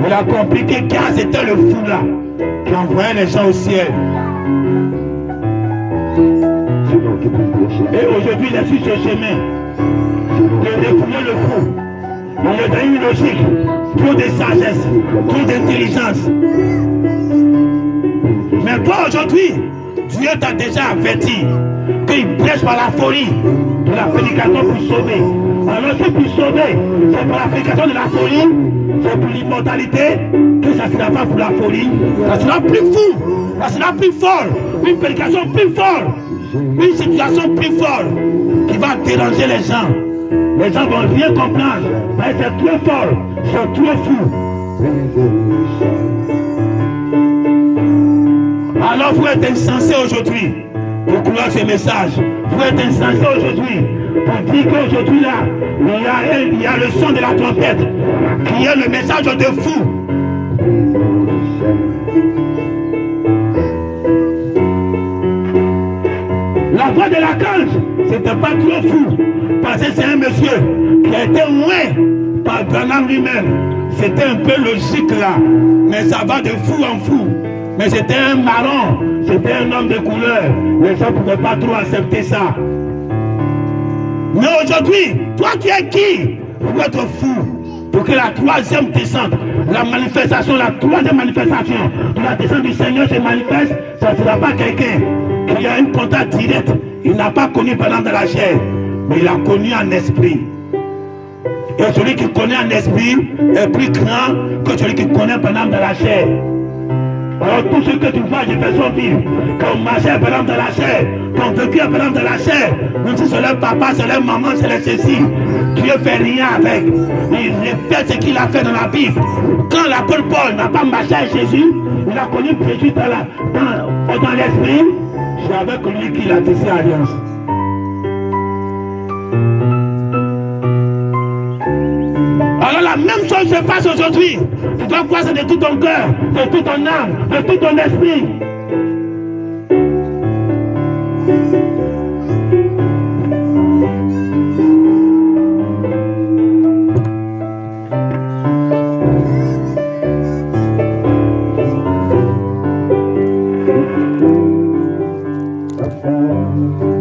Il a compris que car c'était le fou là qui envoyait les gens au ciel. Et aujourd'hui, il est sur ce chemin de défouler le fou. Il est dans une logique, trop de sagesse, trop d'intelligence. Mais toi aujourd'hui, Dieu t'a déjà averti qu'il prêche par la folie de la prédication pour sauver. Alors si pour sauver, c'est par la prédication de la folie, c'est pour l'immortalité, que ça ne sera pas pour la folie, ça sera plus fou, ça sera plus fort, une prédication plus forte, une situation plus forte qui va déranger les gens. Les gens vont rien comprendre, mais c'est trop fort, c'est trop fou. Alors vous êtes insensé aujourd'hui pour croire ce message. Vous êtes insensé aujourd'hui pour dire qu'aujourd'hui là, il y a le son de la trompette, qui est le message de fou. La voix de l'archange, c'était pas trop fou, parce que c'est un monsieur qui a été loin par Branham lui-même. C'était un peu logique là, mais ça va de fou en fou. Mais c'était un marron, c'était un homme de couleur. Les gens ne pouvaient pas trop accepter ça. Mais aujourd'hui, toi qui es qui pour être fou? Pour que la troisième descente, la manifestation, la troisième manifestation de la descente du Seigneur se manifeste, ça ne sera pas quelqu'un qui a un contact direct. Il n'a pas connu pendant de la chair, mais il a connu en esprit. Et celui qui connaît en esprit est plus grand que celui qui connaît pendant de la chair. Alors tout ce que tu vois, j'ai besoin de vivre. Qu'on marchait pendant de la chair, qu'on vécut pendant de la chair, même si c'est leur papa, c'est leur maman, c'est leur ceci. Dieu ne fait rien avec. Il répète ce qu'il a fait dans la Bible. Quand l'apôtre Paul n'a pas marché avec Jésus, il a connu Jésus dans l'esprit. C'est avec lui qu'il a tissé alliance. Alors la même chose se passe aujourd'hui. Tu dois croire de tout ton cœur, de toute ton âme, de tout ton esprit. Amen.